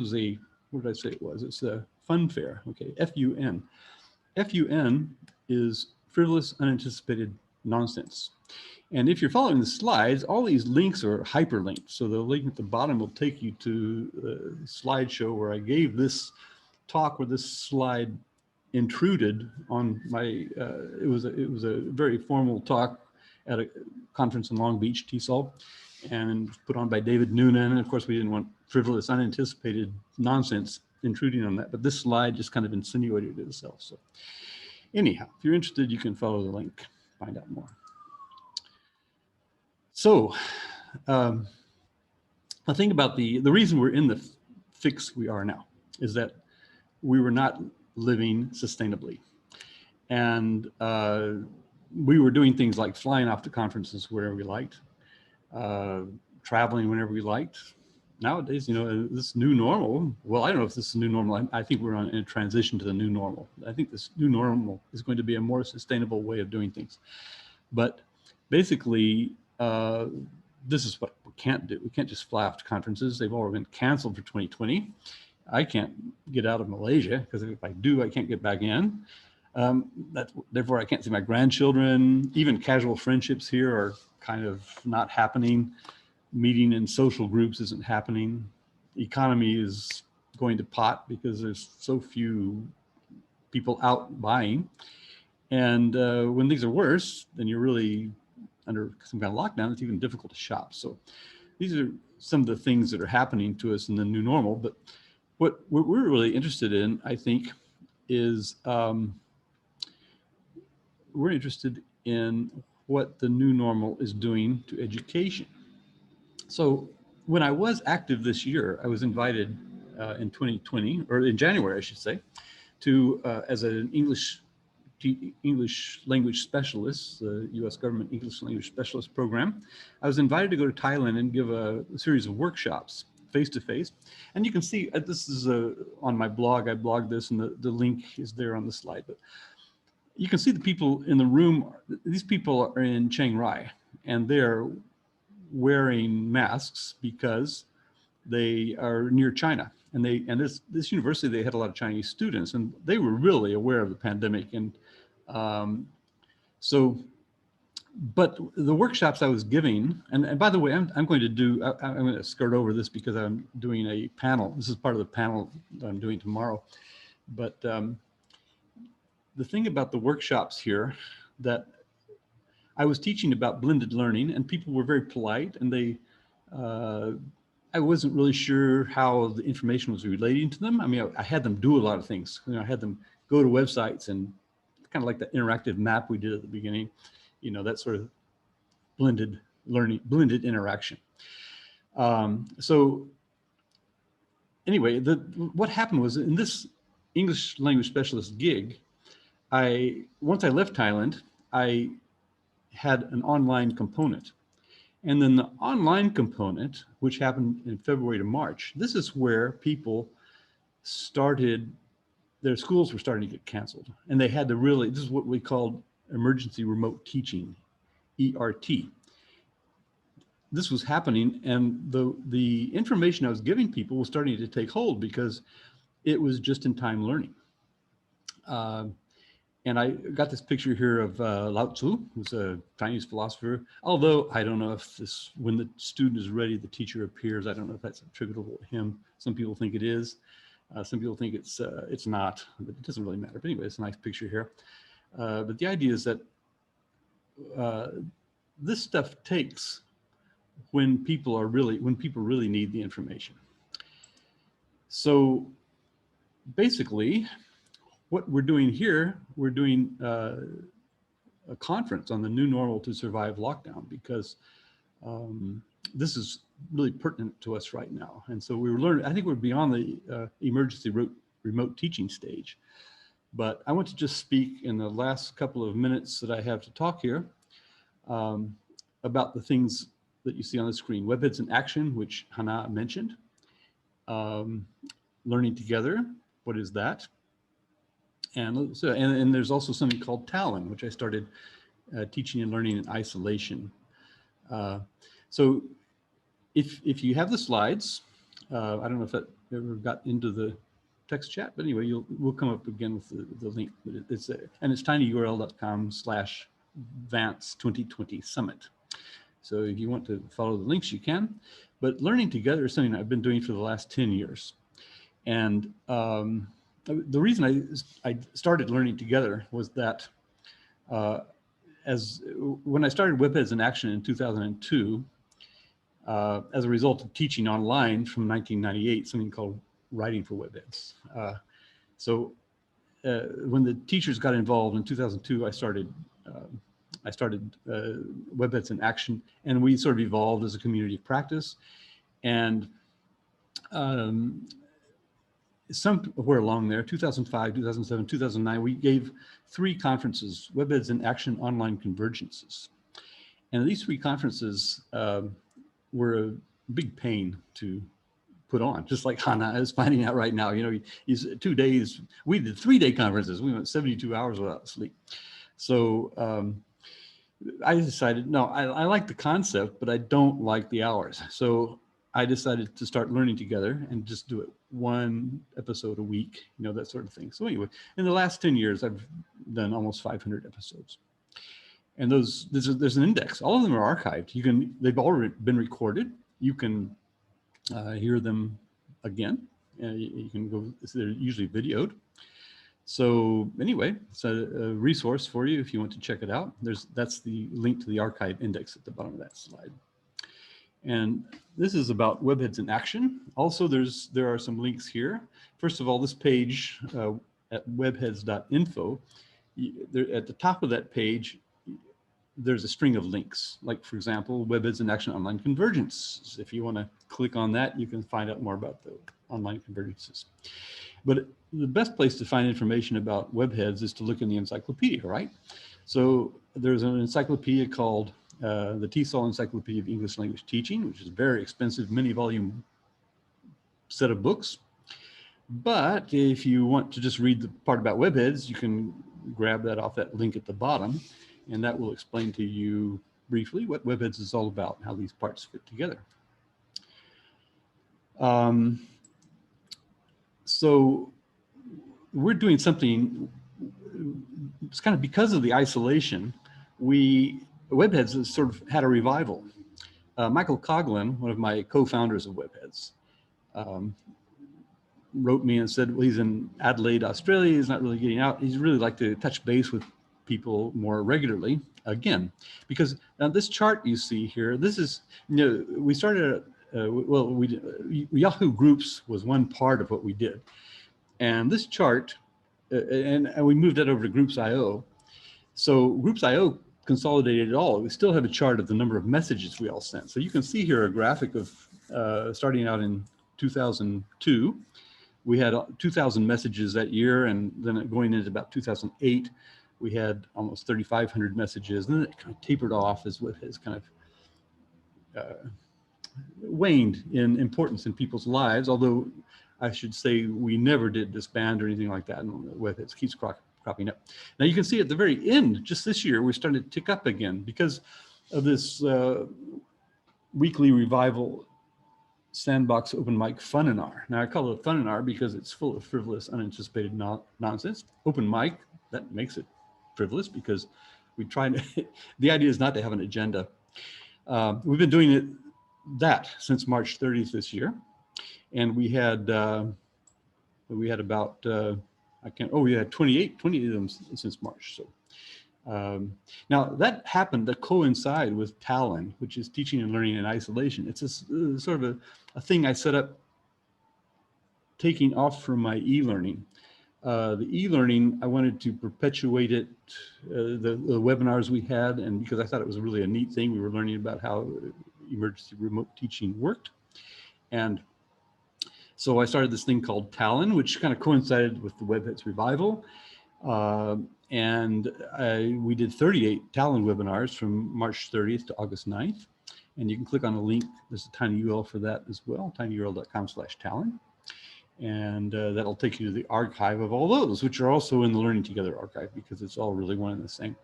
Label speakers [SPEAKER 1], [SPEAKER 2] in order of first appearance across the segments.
[SPEAKER 1] was a, what did I say it was? It's a fun fair, okay, FUN. FUN is frivolous, unanticipated nonsense. And if you're following the slides, all these links are hyperlinked. So the link at the bottom will take you to the slideshow where I gave this talk where this slide intruded on my, it was a very formal talk at a conference in Long Beach, TESOL, and put on by David Noonan. And of course, we didn't want frivolous, unanticipated nonsense intruding on that, but this slide just kind of insinuated itself. So anyhow, if you're interested, you can follow the link, find out more. So I think about the reason we're in the fix we are now is that we were not living sustainably. And we were doing things like flying off to conferences wherever we liked, traveling whenever we liked. Nowadays, you know, this new normal, well, I don't know if this is new normal. I think we're in a transition to the new normal. I think this new normal is going to be a more sustainable way of doing things. But basically, this is what we can't do. We can't just fly off to conferences. They've already been canceled for 2020. I can't get out of Malaysia because if I do, I can't get back in. Therefore, I can't see my grandchildren. Even casual friendships here are kind of not happening. Meeting in social groups isn't happening. The economy is going to pot because there's so few people out buying. And when things are worse, then you're really under some kind of lockdown. It's even difficult to shop. So these are some of the things that are happening to us in the new normal. But what we're really interested in, I think, is we're interested in what the new normal is doing to education. So when I was active this year, I was invited in 2020, or in January, I should say, to as an English language specialist, the U.S. government English language specialist program. I was invited to go to Thailand and give a series of workshops face-to-face. And you can see, this is on my blog, I blogged this, and the link is there on the slide. But you can see the people in the room. These people are in Chiang Rai, and they're wearing masks because they are near China. And this university, they had a lot of Chinese students, and they were really aware of the pandemic. And but the workshops I was giving, and by the way, I'm going to skirt over this because I'm doing a panel. This is part of the panel that I'm doing tomorrow. But the thing about the workshops here, that I was teaching about blended learning, and people were very polite, and they, I wasn't really sure how the information was relating to them. I mean, I had them do a lot of things. You know, I had them go to websites and kind of like the interactive map we did at the beginning, you know, that sort of blended learning, blended interaction. So anyway, what happened was in this English language specialist gig, once I left Thailand, I had an online component. And then the online component, which happened in February to March, this is where people started, their schools were starting to get canceled. And they had to really, this is what we called emergency remote teaching, ERT. This was happening, and the information I was giving people was starting to take hold because it was just-in-time learning. And I got this picture here of Lao Tzu, who's a Chinese philosopher. Although I don't know if this, when the student is ready, the teacher appears. I don't know if that's attributable to him. Some people think it is. Some people think it's not, but it doesn't really matter. But anyway, it's a nice picture here. But the idea is that this stuff takes when people really need the information. So basically, what we're doing here, we're doing a conference on the new normal to survive lockdown, because this is really pertinent to us right now. And so we were learning, I think we're beyond the emergency remote teaching stage. But I want to just speak in the last couple of minutes that I have to talk here about the things that you see on the screen. Webheads in Action, which Hannah mentioned. Learning2gether, what is that? And there's also something called Talon, which I started teaching and learning in isolation. So if you have the slides, I don't know if that ever got into the text chat, but anyway, we'll come up again with the link. But it's and it's tinyurl.com/Vance 2020 Summit. So if you want to follow the links, you can. But Learning Together is something I've been doing for the last 10 years. And the reason I started Learning Together was that when I started Webheads in Action in 2002, as a result of teaching online from 1998, something called Writing for Webheads. So when the teachers got involved in 2002, I started Webheads in Action, and we sort of evolved as a community of practice. And somewhere along there, 2005, 2007, 2009, we gave 3 conferences, Webheads in Action online convergences. And these 3 conferences were a big pain to put on, just like Hannah is finding out right now. You know, he's 2 days, we did 3-day conferences. We went 72 hours without sleep. So I decided, no, I like the concept, but I don't like the hours. So I decided to start Learning Together and just do it 1 episode a week, you know, that sort of thing. So anyway, in the last 10 years, I've done almost 500 episodes. And there's an index. All of them are archived. They've already been recorded. You can hear them again. You can go, they're usually videoed. So anyway, it's a resource for you if you want to check it out. That's the link to the archive index at the bottom of that slide. And this is about Webheads in Action. Also, there are some links here. First of all, this page at webheads.info, at the top of that page, there's a string of links. Like, for example, Webheads in Action online convergence. If you want to click on that, you can find out more about the online convergences. But the best place to find information about Webheads is to look in the encyclopedia, right? So there's an encyclopedia called the TESOL Encyclopedia of English Language Teaching, which is a very expensive many-volume set of books. But if you want to just read the part about Webheads, you can grab that off that link at the bottom, and that will explain to you briefly what Webheads is all about, how these parts fit together. So we're doing something, it's kind of because of the isolation, Webheads has sort of had a revival. Michael Coughlin, one of my co-founders of Webheads, wrote me and said, well, he's in Adelaide, Australia. He's not really getting out. He'd really like to touch base with people more regularly again, because now this chart you see here, this is, you know, we started, Yahoo Groups was one part of what we did. And this chart, and we moved that over to Groups.io. So Groups.io consolidated it all. We still have a chart of the number of messages we all sent. So you can see here a graphic of starting out in 2002. We had 2,000 messages that year, and then going into about 2008, we had almost 3,500 messages. And then it kind of tapered off as what has kind of waned in importance in people's lives, although I should say we never did disband or anything like that, and Webheads keeps cropping up. Now you can see at the very end, just this year, we started to tick up again because of this weekly revival sandbox open mic funinar. Now I call it a funinar because it's full of frivolous, unanticipated nonsense. Open mic, that makes it frivolous because we try to, the idea is not to have an agenda. We've been doing that since March 30th this year. And we had about, we had 20 of them since March. So now that happened to coincide with Talon, which is teaching and learning in isolation. It's a sort of a thing I set up taking off from my e-learning. The e-learning, I wanted to perpetuate it, the webinars we had, and because I thought it was really a neat thing. We were learning about how emergency remote teaching worked. And so I started this thing called Talon, which kind of coincided with the Webheads revival. And we did 38 Talon webinars from March 30th to August 9th. And you can click on a link. There's a tiny URL for that as well, tinyurl.com/Talon. And that'll take you to the archive of all those, which are also in the Learning Together archive because it's all really one and the same.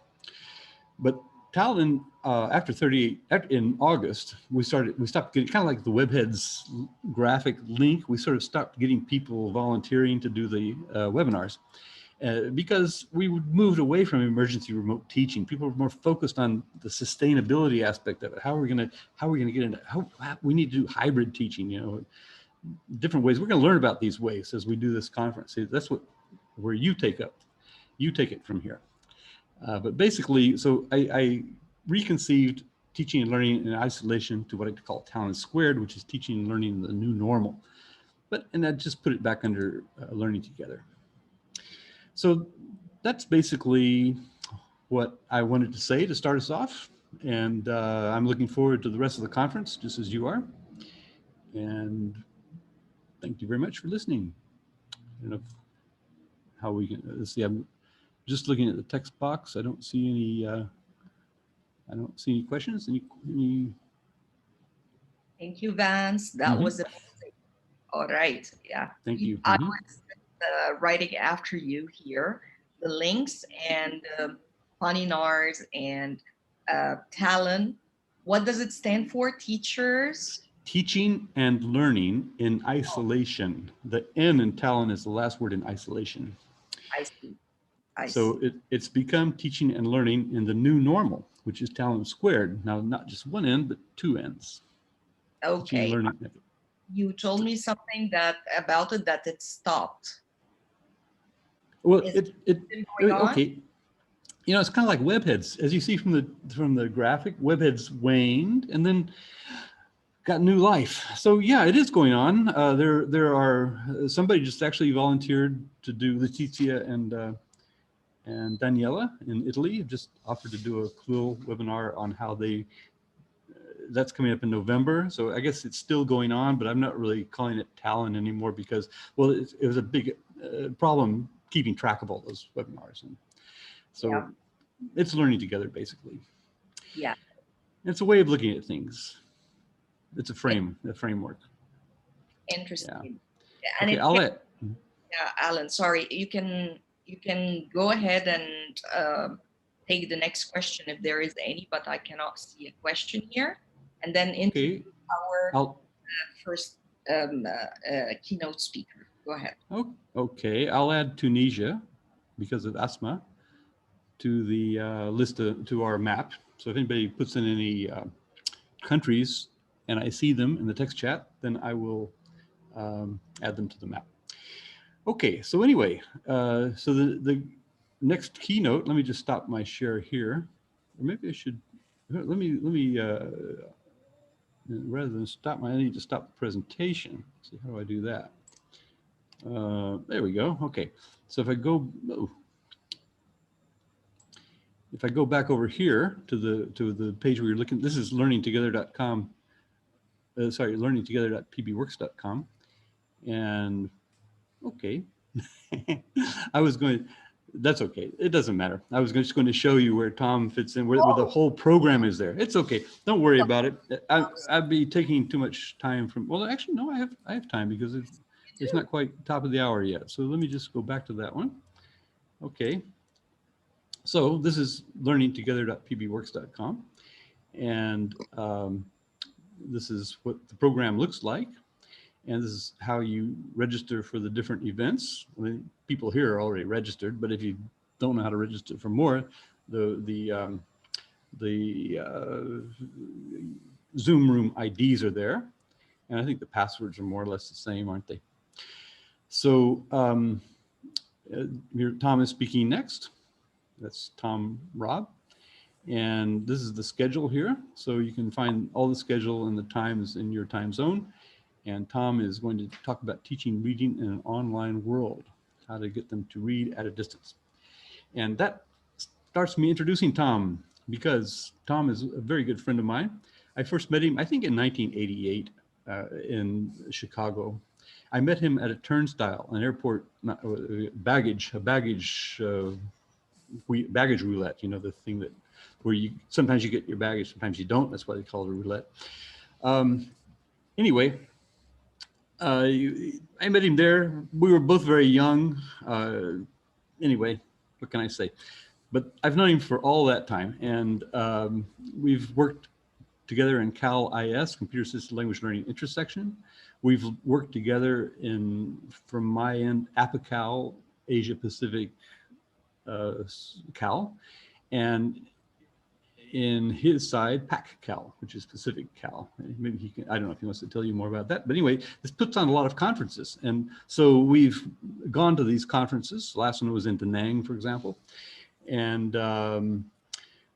[SPEAKER 1] But Talon, after 38, in August, we stopped getting, kind of like the Webheads graphic link, we sort of stopped getting people volunteering to do the webinars. Because we moved away from emergency remote teaching. People were more focused on the sustainability aspect of it. How are we going to get into, how we need to do hybrid teaching, you know, different ways. We're going to learn about these ways as we do this conference. See, that's where you take it from here. But basically, so I reconceived teaching and learning in isolation to what I call Talon Squared, which is teaching and learning the new normal. And I just put it back under Learning Together. So that's basically what I wanted to say to start us off. And I'm looking forward to the rest of the conference, just as you are. And thank you very much for listening. I don't know how we can, let's see, I'm just looking at the text box. I don't see any questions. Any...
[SPEAKER 2] Thank you, Vance. That was amazing. All right. Yeah.
[SPEAKER 1] Thank you.
[SPEAKER 2] I was writing after you here the links and Paninars and Talon. What does it stand for? Teachers?
[SPEAKER 1] Teaching and learning in isolation. The N in Talon is the last word in isolation.
[SPEAKER 2] I see.
[SPEAKER 1] So it's become teaching and learning in the new normal, which is Talon Squared. Now, not just one N, but two N's.
[SPEAKER 2] Okay. You told me something about it that it stopped.
[SPEAKER 1] Well, okay. You know, it's kind of like Webheads. As you see from the graphic, Webheads waned and then got new life. So yeah, it is going on. There are somebody just actually volunteered to do Letizia and Daniela in Italy have just offered to do a cool webinar on how they. That's coming up in November. So I guess it's still going on, but I'm not really calling it Talon anymore because, well, it was a big problem keeping track of all those webinars. And so it's Learning Together, basically.
[SPEAKER 2] Yeah.
[SPEAKER 1] It's a way of looking at things. It's a framework.
[SPEAKER 2] Interesting.
[SPEAKER 1] Yeah. And okay, I'll let.
[SPEAKER 2] Yeah, Alan, sorry. You can go ahead and take the next question if there is any, but I cannot see a question here. And then into our first keynote speaker. Go ahead.
[SPEAKER 1] Okay, I'll add Tunisia because of Asma to the list to our map. So if anybody puts in any countries and I see them in the text chat, then I will add them to the map. Okay, so anyway, so the next keynote, let me just stop my share here. Or maybe I should, let me rather than stop I need to stop the presentation. Let's see, how do I do that? There we go. Okay, so if I go, if I go back over here to the page where you're looking, this is learningtogether.com. Sorry, learningtogether.pbworks.com. And okay, I was going. That's okay. It doesn't matter. I was just going to show you where Tom fits in, where the whole program is there. It's okay. Don't worry about it. I'd be taking too much time from. Well, actually, no. I have time because it's not quite top of the hour yet. So let me just go back to that one. Okay. So this is learningtogether.pbworks.com, and this is what the program looks like. And this is how you register for the different events. I mean, people here are already registered, but if you don't know how to register for more, the Zoom room IDs are there. And I think the passwords are more or less the same, aren't they? So Tom is speaking next. That's Tom Robb. And this is the schedule here. So you can find all the schedule and the times in your time zone. And Tom is going to talk about teaching reading in an online world, how to get them to read at a distance. And that starts me introducing Tom, because Tom is a very good friend of mine. I first met him, I think, in 1988 in Chicago. I met him at a turnstile, an airport baggage roulette, you know, the thing that where you sometimes you get your baggage, sometimes you don't. That's why they call it a roulette. Anyway, I met him there. We were both very young. Anyway, what can I say? but I've known him for all that time, and we've worked together in Cal IS, Computer Assisted Language Learning Intersection. We've worked together in, from my end, APACAL, Asia Pacific Cal, and in his side, PAC-Cal, which is Pacific Cal. Maybe he can, I don't know if he wants to tell you more about that, but anyway, this puts on a lot of conferences. And so we've gone to these conferences. The last one was in Da Nang, for example. And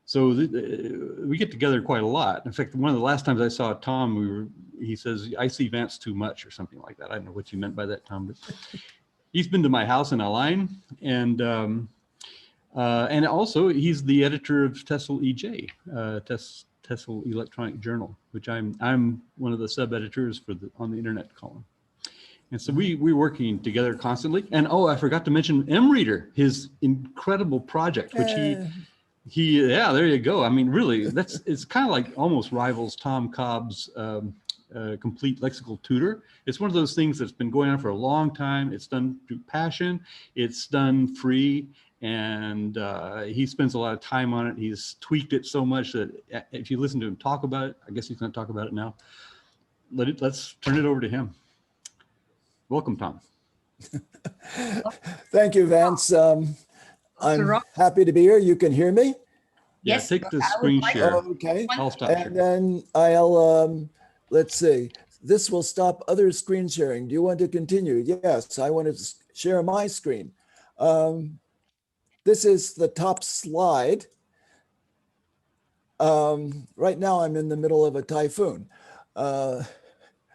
[SPEAKER 1] so we get together quite a lot. In fact, one of the last times I saw Tom, he says, I see Vance too much or something like that. I don't know what you meant by that, Tom, but he's been to my house in Align, and also he's the editor of TESOL EJ, TESOL Electronic Journal, which I'm one of the sub-editors for on the internet column. And so we're working together constantly. And oh, I forgot to mention MReader, his incredible project, which yeah, there you go. I mean, really, it's kind of like almost rivals Tom Cobb's complete lexical tutor. It's one of those things that's been going on for a long time. It's done through passion. It's done free. And he spends a lot of time on it. He's tweaked it so much that if you listen to him talk about it, I guess he's going to talk about it now. Let's turn it over to him. Welcome, Tom.
[SPEAKER 3] Thank you, Vance. I'm happy to be here. You can hear me?
[SPEAKER 2] Yes.
[SPEAKER 1] Yeah, take the screen share.
[SPEAKER 3] Okay.
[SPEAKER 1] I'll stop
[SPEAKER 3] and
[SPEAKER 1] sharing.
[SPEAKER 3] then I'll, let's see. This will stop other screen sharing. Do you want to continue? Yes, I want to share my screen. This is the top slide. Right now I'm in the middle of a typhoon.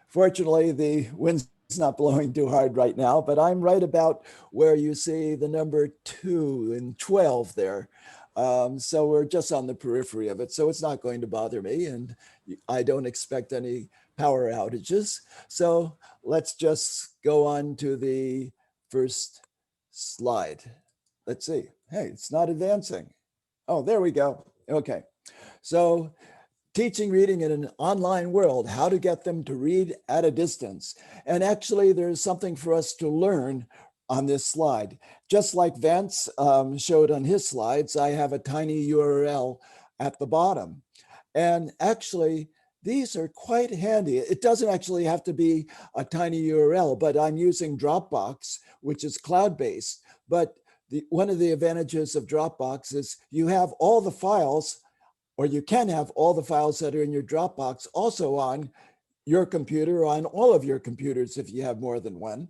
[SPEAKER 3] Fortunately, the wind's not blowing too hard right now, but I'm right about where you see the number 2 and 12 there. So we're just on the periphery of it, so it's not going to bother me, and I don't expect any power outages. So let's just go on to the first slide. Let's see. Hey, it's not advancing. Oh, there we go. Okay. So teaching reading in an online world, how to get them to read at a distance. And actually, there's something for us to learn on this slide. Just like Vance showed on his slides, I have a tiny URL at the bottom. And actually, these are quite handy. It doesn't actually have to be a tiny URL, but I'm using Dropbox, which is cloud-based. But one of the advantages of Dropbox is you have all the files, or you can have all the files that are in your Dropbox also on your computer, or on all of your computers if you have more than one.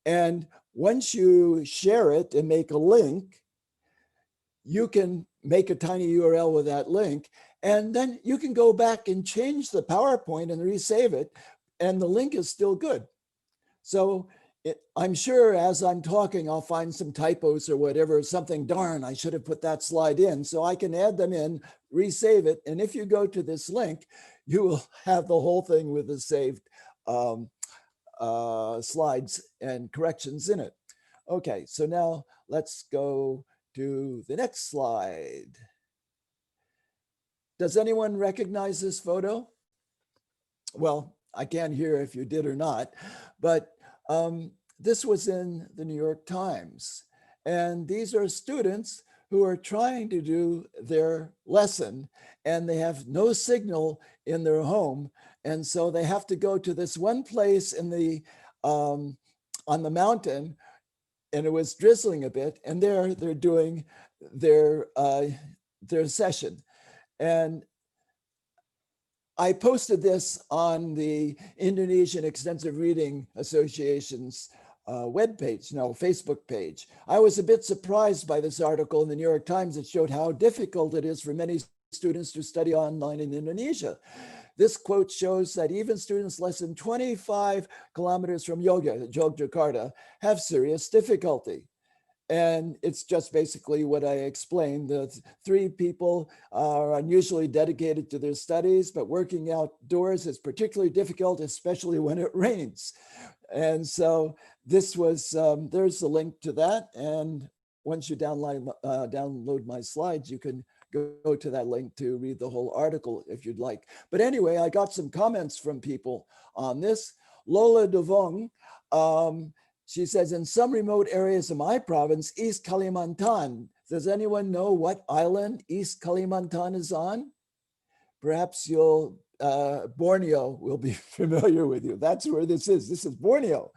[SPEAKER 3] And once you share it and make a link, you can make a tiny URL with that link, and then you can go back and change the PowerPoint and resave it, and the link is still good. So I'm sure as I'm talking, I'll find some typos or whatever, something, darn, I should have put that slide in. So I can add them in, resave it. And if you go to this link, you will have the whole thing with the saved slides and corrections in it. Okay, so now let's go to the next slide. Does anyone recognize this photo? Well, I can't hear if you did or not, but this was in the New York Times. And these are students who are trying to do their lesson, and they have no signal in their home. And so they have to go to this one place in the on the mountain, and it was drizzling a bit, and there they're doing their session. And I posted this on the Indonesian Extensive Reading Association's webpage, Facebook page. I was a bit surprised by this article in the New York Times that showed how difficult it is for many students to study online in Indonesia. This quote shows that even students less than 25 kilometers from Yogyakarta, have serious difficulty. And it's just basically what I explained. The 3 people are unusually dedicated to their studies, but working outdoors is particularly difficult, especially when it rains. And so this was, there's the link to that. And once you download my slides, you can go to that link to read the whole article if you'd like. But anyway, I got some comments from people on this. Lola Devong, she says, in some remote areas of my province, East Kalimantan, Does anyone know what island East Kalimantan is on? Perhaps you'll, Borneo will be familiar with you. That's where this is. This is Borneo.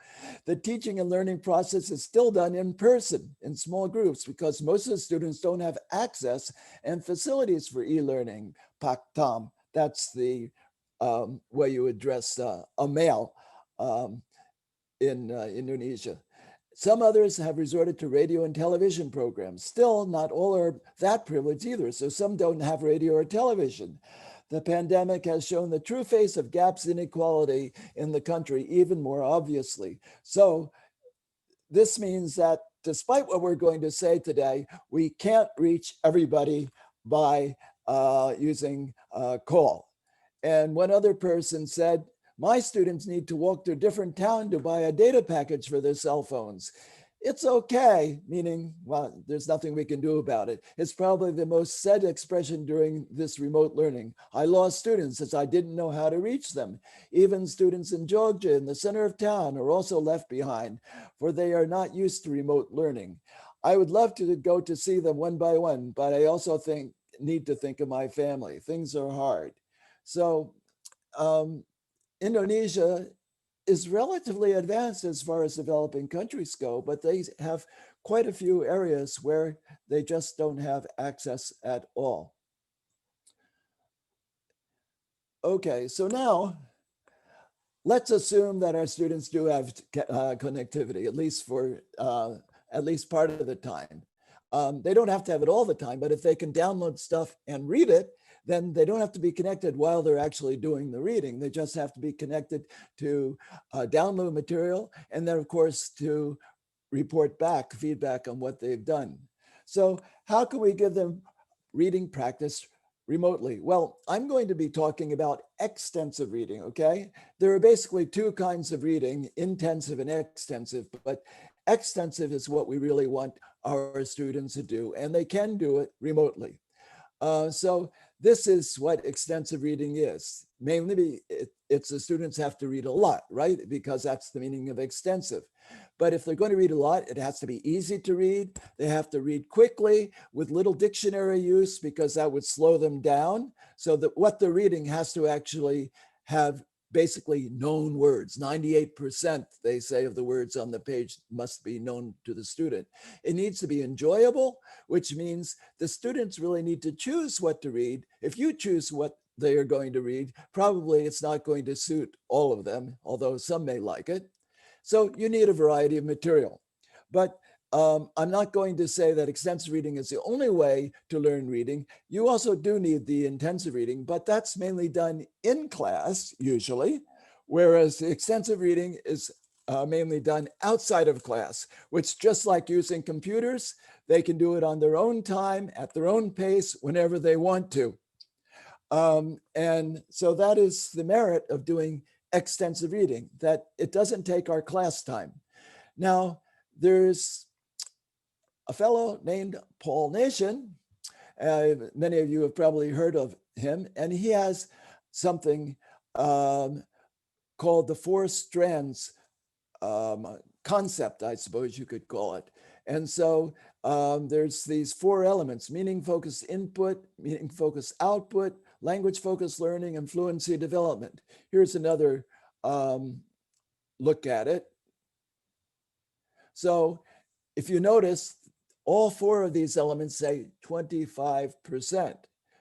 [SPEAKER 3] The teaching and learning process is still done in person in small groups because most of the students don't have access and facilities for e-learning. Pak Tam, that's the way you address a male in Indonesia. Some others have resorted to radio and television programs. Still, not all are that privileged either, so some don't have radio or television. The pandemic has shown the true face of gaps in inequality in the country even more obviously. So this means that despite what we're going to say today, we can't reach everybody by using call. And one other person said, my students need to walk to a different town to buy a data package for their cell phones. It's okay, meaning, well, there's nothing we can do about it. It's probably the most said expression during this remote learning. I lost students as I didn't know how to reach them. Even students in Georgia, in the center of town, are also left behind, for they are not used to remote learning. I would love to go to see them one by one, but I also need to think of my family. Things are hard. So Indonesia is relatively advanced as far as developing countries go, but they have quite a few areas where they just don't have access at all. Okay, so now let's assume that our students do have connectivity, at least for at least part of the time. They don't have to have it all the time, but if they can download stuff and read it, then they don't have to be connected while they're actually doing the reading. They just have to be connected to download material, and then of course to report back, feedback on what they've done. So how can we give them reading practice remotely? Well, I'm going to be talking about extensive reading, okay? There are basically two kinds of reading, intensive and extensive, but extensive is what we really want our students to do, and they can do it remotely. So this is what extensive reading is. Mainly it's the students have to read a lot, right? Because that's the meaning of extensive. But if they're going to read a lot, it has to be easy to read. They have to read quickly with little dictionary use because that would slow them down. So that what they're reading has to actually have basically known words. 98%, they say, of the words on the page must be known to the student. It needs to be enjoyable, which means the students really need to choose what to read. If you choose what they are going to read, probably it's not going to suit all of them, although some may like it. So you need a variety of material. But I'm not going to say that extensive reading is the only way to learn reading. You also do need the intensive reading, but that's mainly done in class, usually, whereas the extensive reading is mainly done outside of class, which, just like using computers, they can do it on their own time, at their own pace, whenever they want to. And so that is the merit of doing extensive reading, that it doesn't take our class time. Now, there's a fellow named Paul Nation. Many of you have probably heard of him, and he has something called the 4 strands concept, I suppose you could call it. And so there's these 4 elements: meaning focused input, meaning focused output, language focused learning, and fluency development. Here's another look at it. So if you notice, all 4 of these elements say 25%.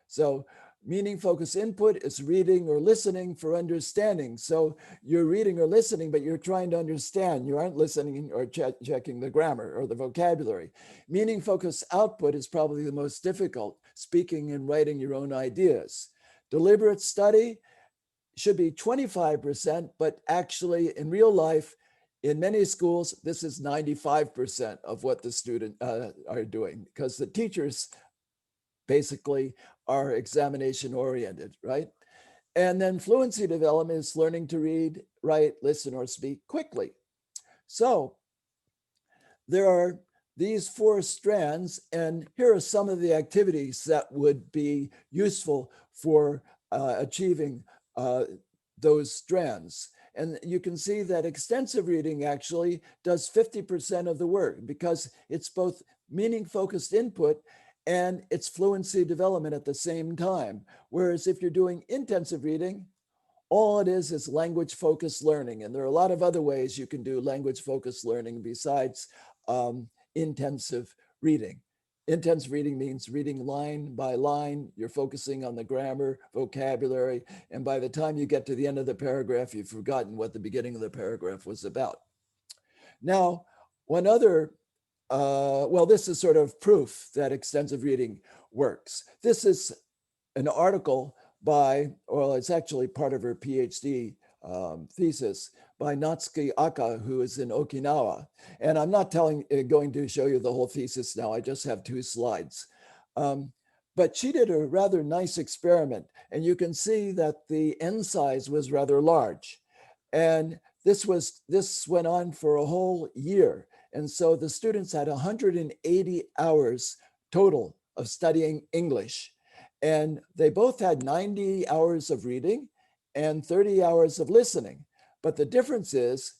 [SPEAKER 3] So meaning focused input is reading or listening for understanding. So you're reading or listening, but you're trying to understand. You aren't listening or checking the grammar or the vocabulary. Meaning focused output is probably the most difficult, speaking and writing your own ideas. Deliberate study should be 25%, but actually in real life, in many schools, this is 95% of what the students are doing, because the teachers basically are examination oriented, right? And then fluency development is learning to read, write, listen, or speak quickly. So there are these 4 strands, and here are some of the activities that would be useful for achieving those strands. And you can see that extensive reading actually does 50% of the work because it's both meaning focused input and it's fluency development at the same time. Whereas if you're doing intensive reading, all it is language focused learning. And there are a lot of other ways you can do language focused learning besides intensive reading. Intensive reading means reading line by line. You're focusing on the grammar, vocabulary, and by the time you get to the end of the paragraph, you've forgotten what the beginning of the paragraph was about. Now, one other, well, this is sort of proof that extensive reading works. This is an article by, well, it's actually part of her PhD thesis by Natsuki Aka, who is in Okinawa. And I'm not going to show you the whole thesis now. I just have 2 slides. But she did a rather nice experiment. And you can see that the n size was rather large. And this went on for a whole year. And so the students had 180 hours total of studying English. And they both had 90 hours of reading and 30 hours of listening. But the difference is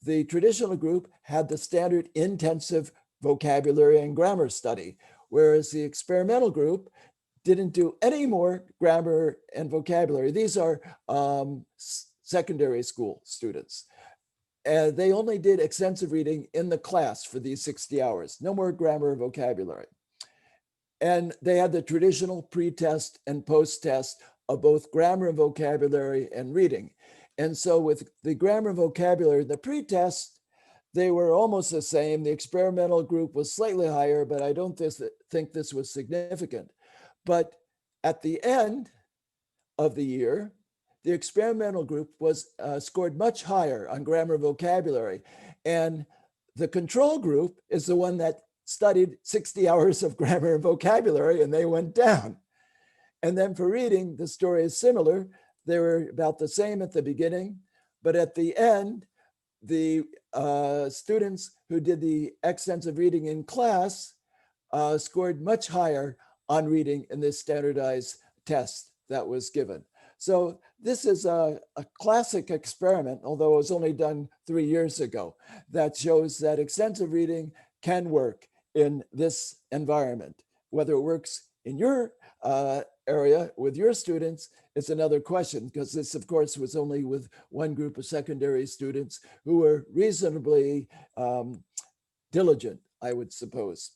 [SPEAKER 3] the traditional group had the standard intensive vocabulary and grammar study, whereas the experimental group didn't do any more grammar and vocabulary. These are secondary school students. And they only did extensive reading in the class for these 60 hours, no more grammar and vocabulary. And they had the traditional pre-test and post-test of both grammar and vocabulary and reading. And so with the grammar and vocabulary, the pre-test, they were almost the same. The experimental group was slightly higher, but I don't think this was significant. But at the end of the year, the experimental group was scored much higher on grammar and vocabulary. And the control group is the one that studied 60 hours of grammar and vocabulary, and they went down. And then for reading, the story is similar. They were about the same at the beginning, but at the end, the students who did the extensive reading in class scored much higher on reading in this standardized test that was given. So this is a classic experiment, although it was only done 3 years ago, that shows that extensive reading can work in this environment. Whether it works in your area with your students is another question, because this, of course, was only with one group of secondary students who were reasonably diligent, I would suppose.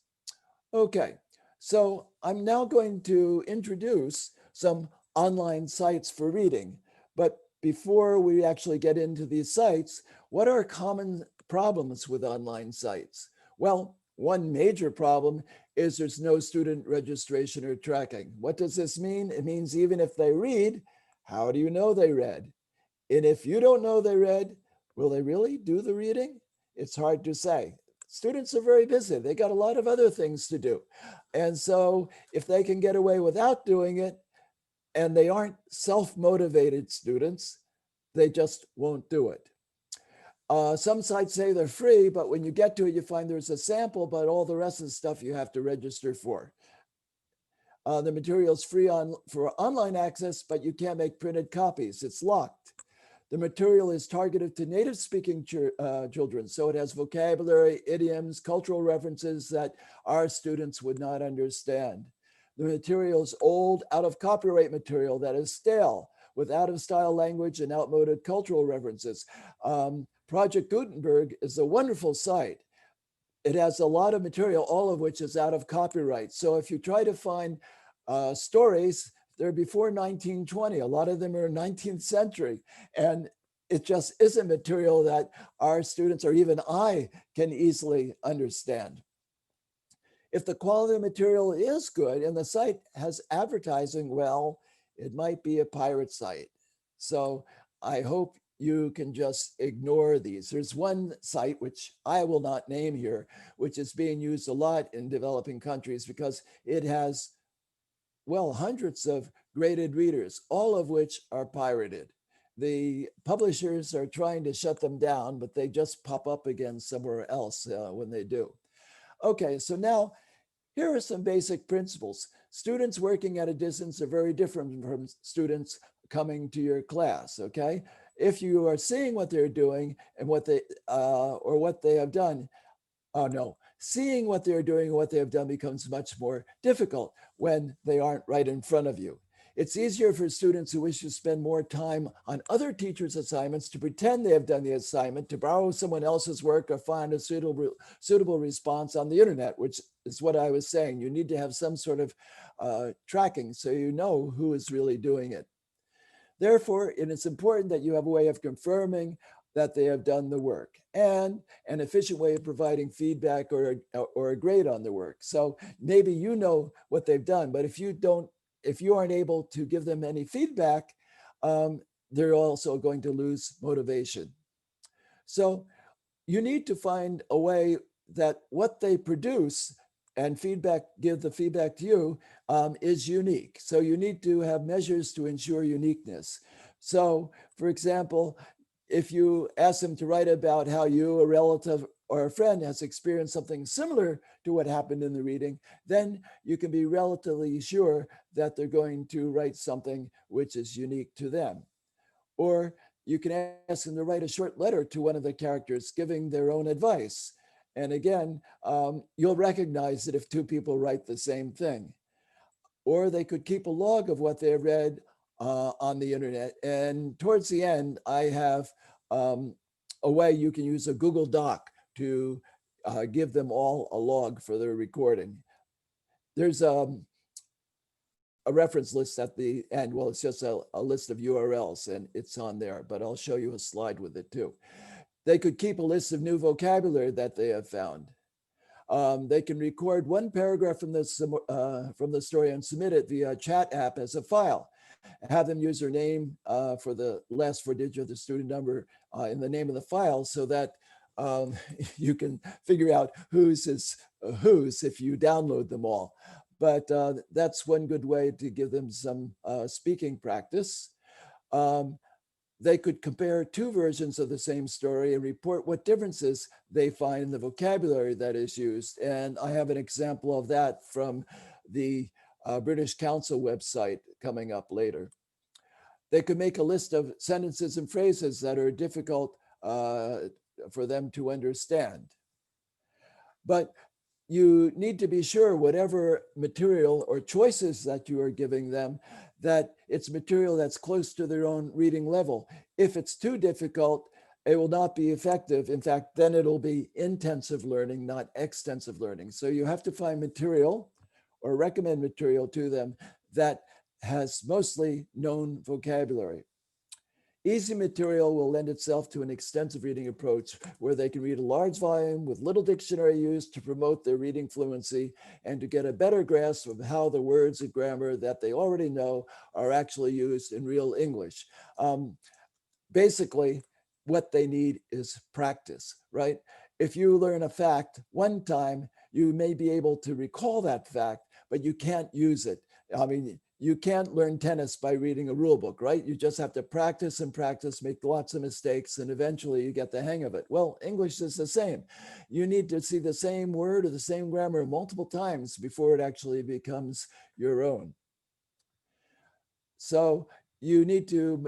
[SPEAKER 3] Okay, so I'm now going to introduce some online sites for reading. But before we actually get into these sites, what are common problems with online sites? Well, one major problem is there's no student registration or tracking. What does this mean? It means even if they read, how do you know they read? And if you don't know they read, will they really do the reading? It's hard to say. Students are very busy. They got a lot of other things to do. And so if they can get away without doing it, and they aren't self-motivated students, they just won't do it. Some sites say they're free, but when you get to it, you find there's a sample, but all the rest of the stuff you have to register for. The material is free for online access, but you can't make printed copies. It's locked. The material is targeted to native speaking children, so it has vocabulary, idioms, cultural references that our students would not understand. The material is old, out of copyright material that is stale, with out of style language and outmoded cultural references. Project Gutenberg is a wonderful site. It has a lot of material, all of which is out of copyright. So if you try to find stories, they're before 1920. A lot of them are 19th century. And it just isn't material that our students or even I can easily understand. If the quality of material is good and the site has advertising, well, it might be a pirate site. So I hope you can just ignore these. There's one site, which I will not name here, which is being used a lot in developing countries because it has, well, hundreds of graded readers, all of which are pirated. The publishers are trying to shut them down, but they just pop up again somewhere else when they do. Okay, so now here are some basic principles. Students working at a distance are very different from students coming to your class, okay? if you are seeing what they're doing and what they or what they have done, oh no, seeing what they're doing and what they have done becomes much more difficult when they aren't right in front of you. It's easier for students who wish to spend more time on other teachers' assignments to pretend they have done the assignment, to borrow someone else's work or find a suitable response on the internet, which is what I was saying. You need to have some sort of tracking so you know who is really doing it. Therefore, it is important that you have a way of confirming that they have done the work and an efficient way of providing feedback or a grade on the work. So maybe you know what they've done, but if you aren't able to give them any feedback, they're also going to lose motivation. So you need to find a way that what they produce and give the feedback to you is unique. So you need to have measures to ensure uniqueness. So for example, if you ask them to write about how you, a relative or a friend, has experienced something similar to what happened in the reading, then you can be relatively sure that they're going to write something which is unique to them. Or you can ask them to write a short letter to one of the characters giving their own advice. And again, you'll recognize that if two people write the same thing. Or they could keep a log of what they read on the internet. And towards the end, I have a way you can use a Google Doc to give them all a log for their recording. There's a reference list at the end. Well, it's just a list of URLs and it's on there, but I'll show you a slide with it too. They could keep a list of new vocabulary that they have found. They can record one paragraph from the story and submit it via chat app as a file. Have them use their name for the last 4 digits of the student number in the name of the file so that you can figure out whose is whose if you download them all. But that's one good way to give them some speaking practice. They could compare 2 versions of the same story and report what differences they find in the vocabulary that is used. And I have an example of that from the British Council website coming up later. They could make a list of sentences and phrases that are difficult for them to understand. But you need to be sure whatever material or choices that you are giving them, that it's material that's close to their own reading level. If it's too difficult, it will not be effective. In fact, then it'll be intensive learning, not extensive learning. So you have to find material or recommend material to them that has mostly known vocabulary. Easy material will lend itself to an extensive reading approach where they can read a large volume with little dictionary use to promote their reading fluency and to get a better grasp of how the words and grammar that they already know are actually used in real English. Basically, what they need is practice, right? If you learn a fact one time, you may be able to recall that fact, but you can't use it. I mean, you can't learn tennis by reading a rule book, right? You just have to practice and practice, make lots of mistakes, and eventually you get the hang of it. Well, English is the same. You need to see the same word or the same grammar multiple times before it actually becomes your own. So you need to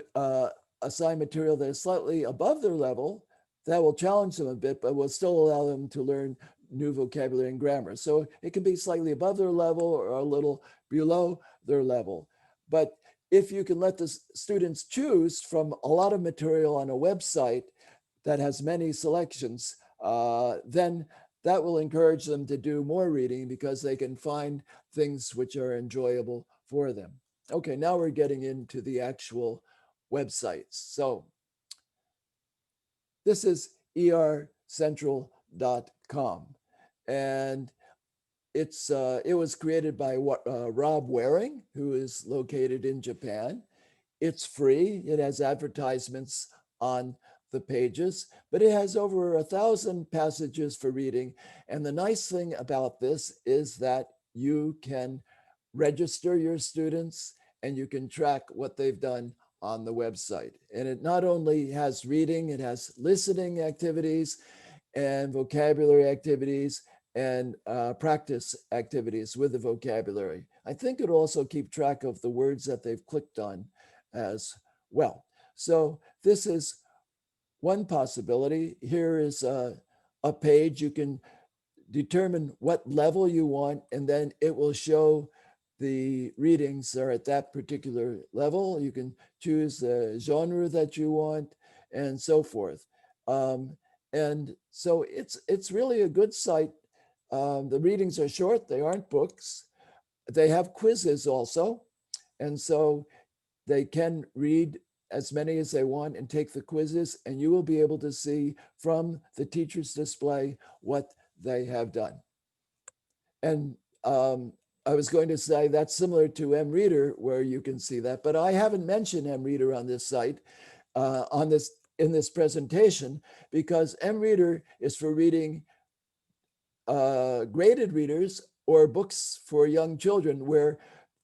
[SPEAKER 3] assign material that is slightly above their level that will challenge them a bit, but will still allow them to learn new vocabulary and grammar. So it can be slightly above their level or a little below their level. But if you can let the students choose from a lot of material on a website that has many selections, then that will encourage them to do more reading because they can find things which are enjoyable for them. Okay, now we're getting into the actual websites. So this is ercentral.com. And it was created by Rob Waring, who is located in Japan. It's free. It has advertisements on the pages, but it has over 1,000 passages for reading. And the nice thing about this is that you can register your students and you can track what they've done on the website. And it not only has reading, it has listening activities and vocabulary activities and practice activities with the vocabulary. I think it'll also keep track of the words that they've clicked on as well. So this is one possibility. Here is a page. You can determine what level you want, and then it will show the readings are at that particular level. You can choose the genre that you want and so forth. And so it's really a good site. The readings are short, they aren't books. They have quizzes also. And so they can read as many as they want and take the quizzes, and you will be able to see from the teacher's display what they have done. And I was going to say that's similar to MReader, where you can see that, but I haven't mentioned MReader on this site, in this presentation, because MReader is for reading graded readers or books for young children, where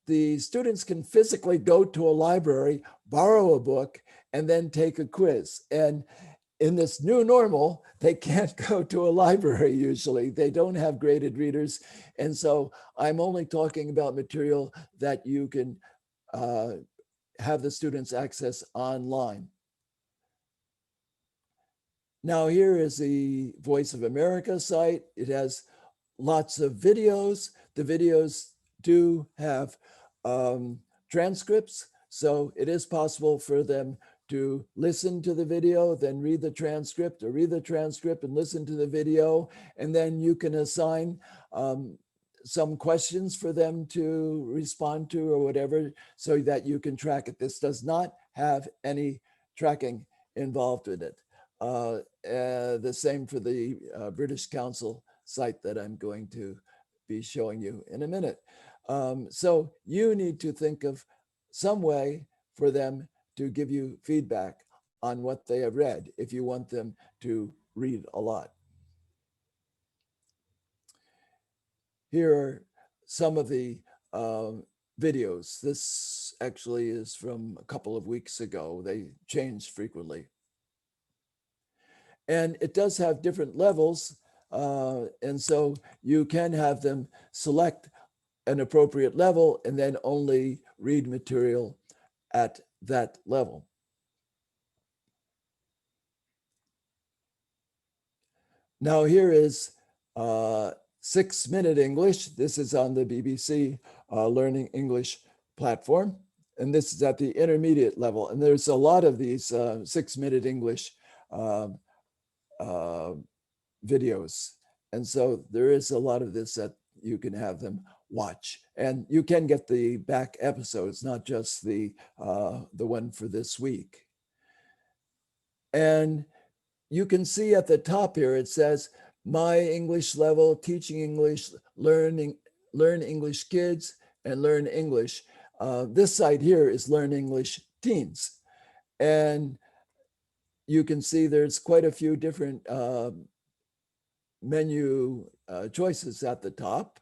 [SPEAKER 3] the students can physically go to a library, borrow a book, and then take a quiz. And in this new normal, they can't go to a library usually. They don't have graded readers. And so I'm only talking about material that you can have the students access online. Now here is the Voice of America site. It has lots of videos. The videos do have transcripts, so it is possible for them to listen to the video, then read the transcript, or read the transcript and listen to the video, and then you can assign some questions for them to respond to or whatever, so that you can track it. This does not have any tracking involved with it. The same for the British Council site that I'm going to be showing you in a minute. So you need to think of some way for them to give you feedback on what they have read if you want them to read a lot. Here are some of the videos. This actually is from a couple of weeks ago. They change frequently. And it does have different levels. And so you can have them select an appropriate level and then only read material at that level. Now here is 6-Minute English. This is on the BBC Learning English platform. And this is at the intermediate level. And there's a lot of these 6-Minute English videos. And so there is a lot of this that you can have them watch. And you can get the back episodes, not just the one for this week. And you can see at the top here, it says, My English Level, Teaching English, Learn English Kids, and Learn English. This site here is Learn English Teens. And you can see there's quite a few different menu choices at the top.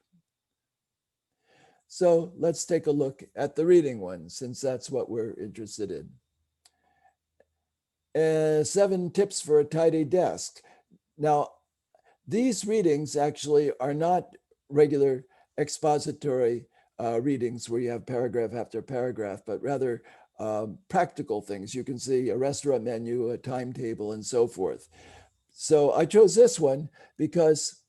[SPEAKER 3] So let's take a look at the reading one, since that's what we're interested in. 7 tips for a tidy desk. Now, these readings actually are not regular expository readings where you have paragraph after paragraph, but rather practical things. You can see a restaurant menu, a timetable, and so forth. So I chose this one because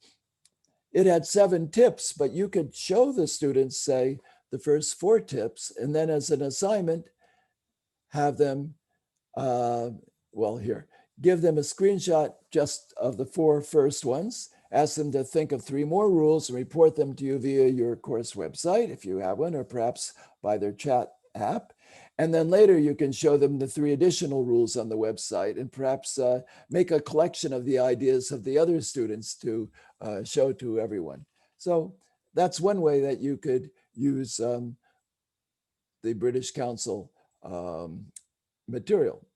[SPEAKER 3] it had 7 tips, but you could show the students, say, the first 4 tips, and then as an assignment, have them, give them a screenshot just of the 4 first ones, ask them to think of 3 more rules and report them to you via your course website, if you have one, or perhaps by their chat app. And then later you can show them the 3 additional rules on the website and perhaps make a collection of the ideas of the other students to show to everyone. So that's one way that you could use the British Council material.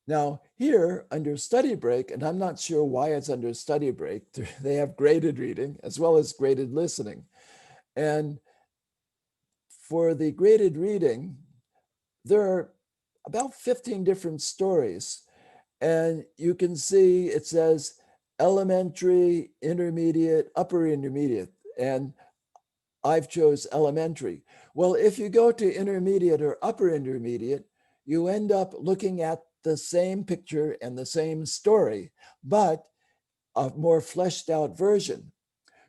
[SPEAKER 3] Now here under study break, and I'm not sure why it's under study break, they have graded reading as well as graded listening. And for the graded reading, there are about 15 different stories. And you can see it says elementary, intermediate, upper intermediate. And I've chose elementary. Well, if you go to intermediate or upper intermediate, you end up looking at the same picture and the same story, but a more fleshed out version.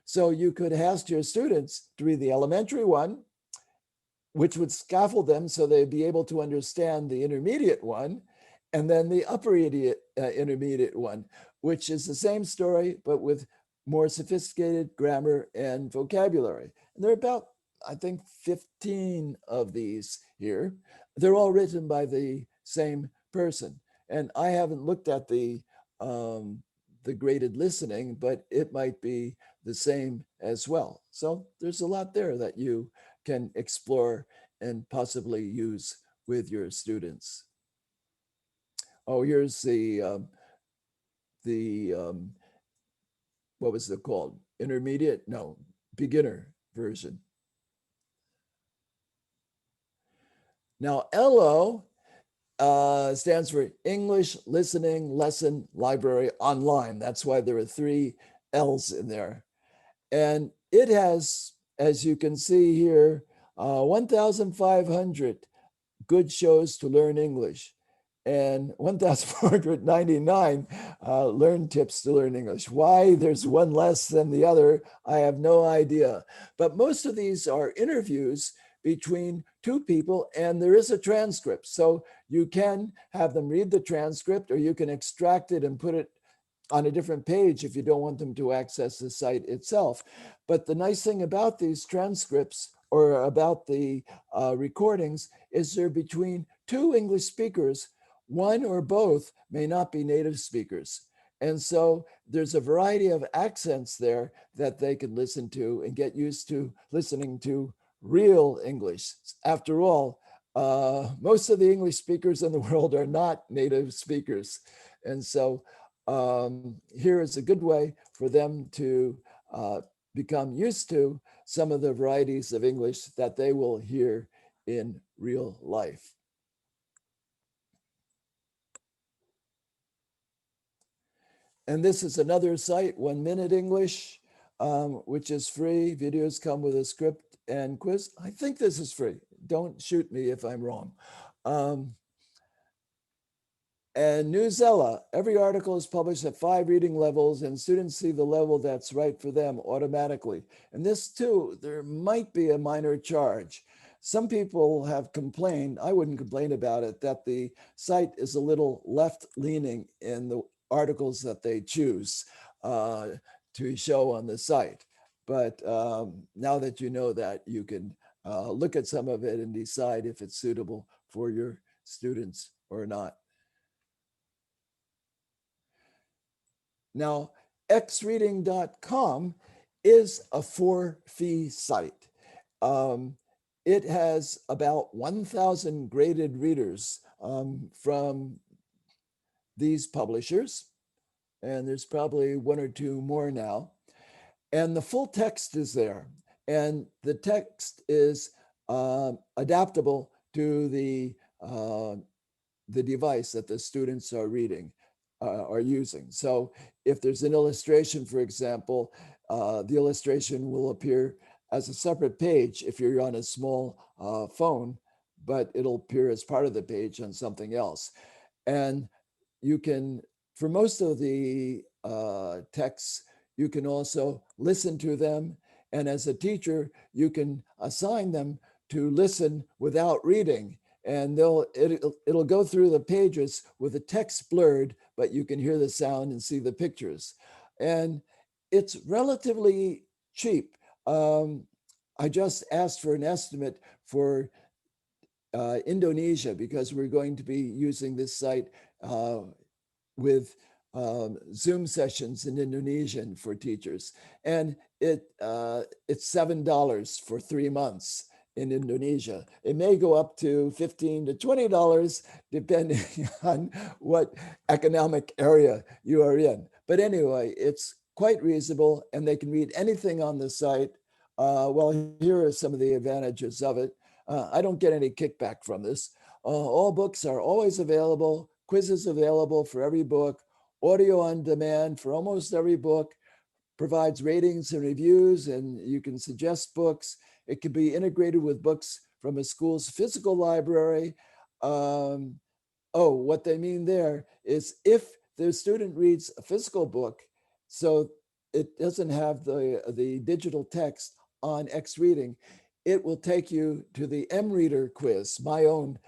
[SPEAKER 3] So you could ask your students to read the elementary one, which would scaffold them so they'd be able to understand the intermediate one, and then the upper intermediate one, which is the same story, but with more sophisticated grammar and vocabulary. And there are about, I think, 15 of these here. They're all written by the same person. And I haven't looked at the graded listening, but it might be the same as well. So there's a lot there that you can explore and possibly use with your students. Oh, here's the what was it called? Intermediate? No, beginner version. Now, ELO stands for English Listening Lesson Library Online. That's why there are 3 L's in there. And it has, as you can see here, 1,500 good shows to learn English and 1,499 learn tips to learn English. Why there's one less than the other, I have no idea. But most of these are interviews between 2 people, and there is a transcript. So you can have them read the transcript, or you can extract it and put it on a different page if you don't want them to access the site itself. But the nice thing about these transcripts or about the recordings is they're between 2 English speakers. One or both may not be native speakers. And so there's a variety of accents there that they can listen to and get used to listening to real English. After all, most of the English speakers in the world are not native speakers. And so here is a good way for them to become used to some of the varieties of English that they will hear in real life. And this is another site, 1 Minute English, which is free. Videos come with a script and quiz. I think this is free. Don't shoot me if I'm wrong. And Newsella, every article is published at 5 reading levels, and students see the level that's right for them automatically. And this too, there might be a minor charge. Some people have complained, I wouldn't complain about it, that the site is a little left-leaning in the articles that they choose to show on the site. But now that you know that, you can look at some of it and decide if it's suitable for your students or not. Now, xreading.com is a for-fee site. It has about 1,000 graded readers from these publishers, and there's probably 1 or 2 more now. And the full text is there, and the text is adaptable to the device that the students are reading. Are using. So if there's an illustration, for example, the illustration will appear as a separate page if you're on a small phone, but it'll appear as part of the page on something else. And you can, for most of the texts, you can also listen to them. And as a teacher, you can assign them to listen without reading. And it'll go through the pages with the text blurred, but you can hear the sound and see the pictures. And it's relatively cheap. I just asked for an estimate for Indonesia because we're going to be using this site with Zoom sessions in Indonesian for teachers. And it's $7 for 3 months. In Indonesia. It may go up to $15 to $20, depending on what economic area you are in. But anyway, it's quite reasonable, and they can read anything on the site. Well, here are some of the advantages of it. I don't get any kickback from this. All books are always available, quizzes available for every book, audio on demand for almost every book, provides ratings and reviews, and you can suggest books. It can be integrated with books from a school's physical library. Oh, what they mean there is if the student reads a physical book, so it doesn't have the digital text on X reading, it will take you to the M-Reader quiz, my own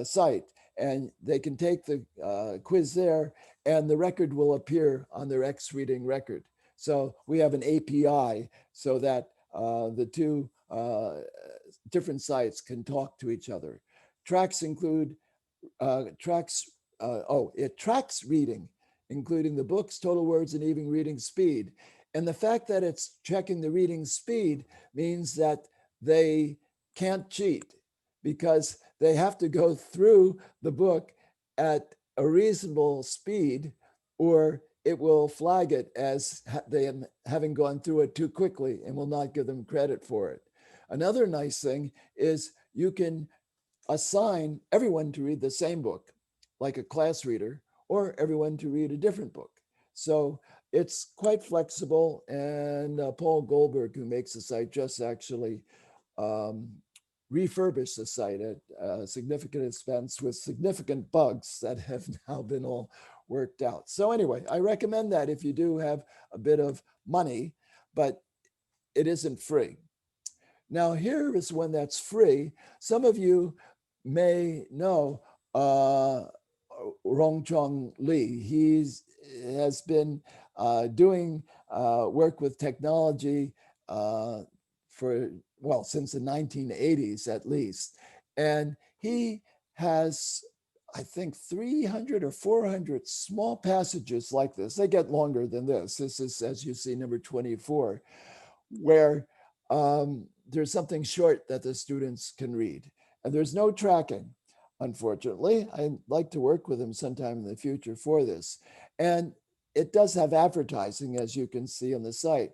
[SPEAKER 3] site, and they can take the quiz there, and the record will appear on their X reading record. So we have an API so that the two different sites can talk to each other. Tracks include it tracks reading, including the books, total words, and even reading speed. And the fact that it's checking the reading speed means that they can't cheat because they have to go through the book at a reasonable speed, or it will flag it as they having gone through it too quickly and will not give them credit for it. Another nice thing is you can assign everyone to read the same book, like a class reader, or everyone to read a different book. So it's quite flexible. And Paul Goldberg, who makes the site, just actually refurbished the site at significant expense with significant bugs that have now been all worked out. So anyway, I recommend that if you do have a bit of money, but it isn't free. Now, here is one that's free. Some of you may know Rongchong Lee. He has been doing work with technology for, well, since the 1980s at least. And he has, I think, 300 or 400 small passages like this. They get longer than this. This is, as you see, number 24, where there's something short that the students can read. And there's no tracking, unfortunately. I'd like to work with him sometime in the future for this. And it does have advertising, as you can see on the site.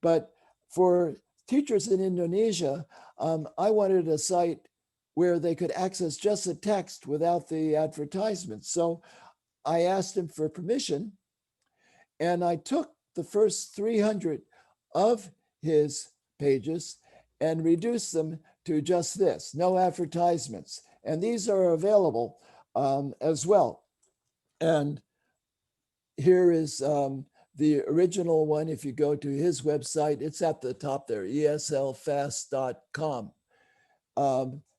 [SPEAKER 3] But for teachers in Indonesia, I wanted a site where they could access just the text without the advertisements. So I asked him for permission, and I took the first 300 of his pages and reduced them to just this, no advertisements. And these are available as well. And here is the original one. If you go to his website, it's at the top there, eslfast.com.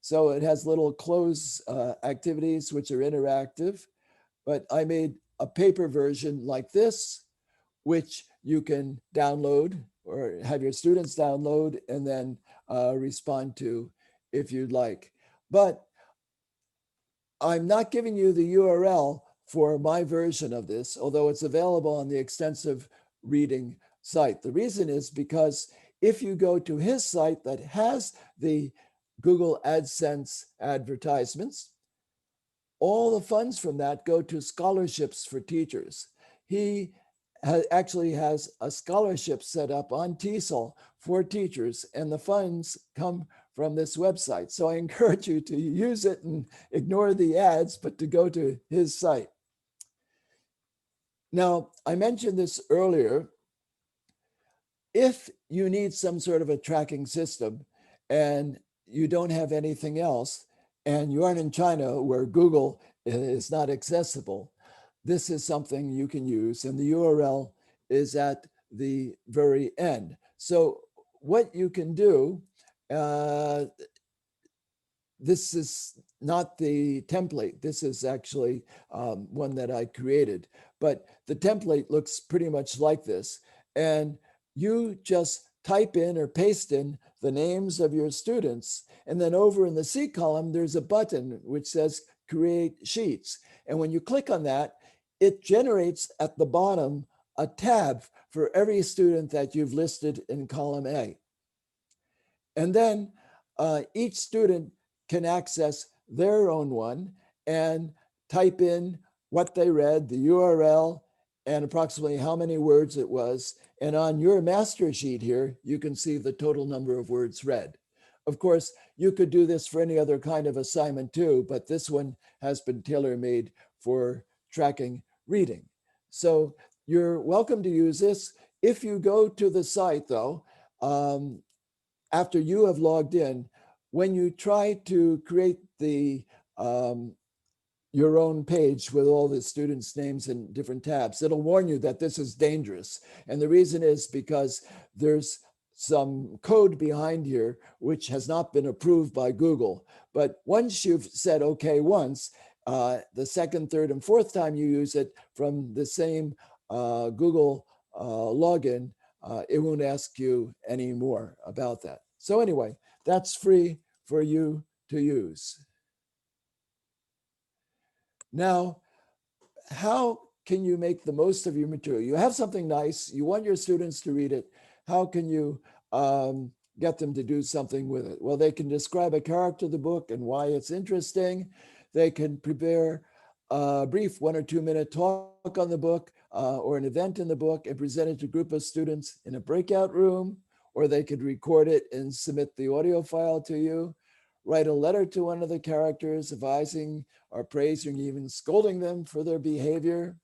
[SPEAKER 3] So it has little close activities which are interactive, but I made a paper version like this, which you can download or have your students download and then respond to if you'd like. But I'm not giving you the URL for my version of this, although it's available on the extensive reading site. The reason is because if you go to his site that has the Google AdSense advertisements, all the funds from that go to scholarships for teachers. He actually has a scholarship set up on TESOL for teachers, and the funds come from this website. So I encourage you to use it and ignore the ads, but to go to his site. Now, I mentioned this earlier. If you need some sort of a tracking system and you don't have anything else, and you aren't in China where Google is not accessible, this is something you can use, and the URL is at the very end. So what you can do, this is not the template. This is actually one that I created, but the template looks pretty much like this. And you just type in or paste in the names of your students. And then over in the C column, there's a button which says create sheets. And when you click on that, it generates at the bottom a tab for every student that you've listed in column A. And then each student can access their own one and type in what they read, the URL, and approximately how many words it was. And on your master sheet here, you can see the total number of words read. Of course, you could do this for any other kind of assignment too, but this one has been tailor-made for tracking reading. So you're welcome to use this. If you go to the site though, after you have logged in, when you try to create the your own page with all the students' names in different tabs. It'll warn you that this is dangerous. And the reason is because there's some code behind here which has not been approved by Google. But once you've said okay once, the second, third, and fourth time you use it from the same Google login, it won't ask you any more about that. So anyway, that's free for you to use. Now, how can you make the most of your material? You have something nice, you want your students to read it. How can you get them to do something with it? Well, they can describe a character of the book and why it's interesting. They can prepare a brief 1 or 2 minute talk on the book or an event in the book and present it to a group of students in a breakout room, or they could record it and submit the audio file to you. Write a letter to one of the characters advising or praising, even scolding them for their behavior.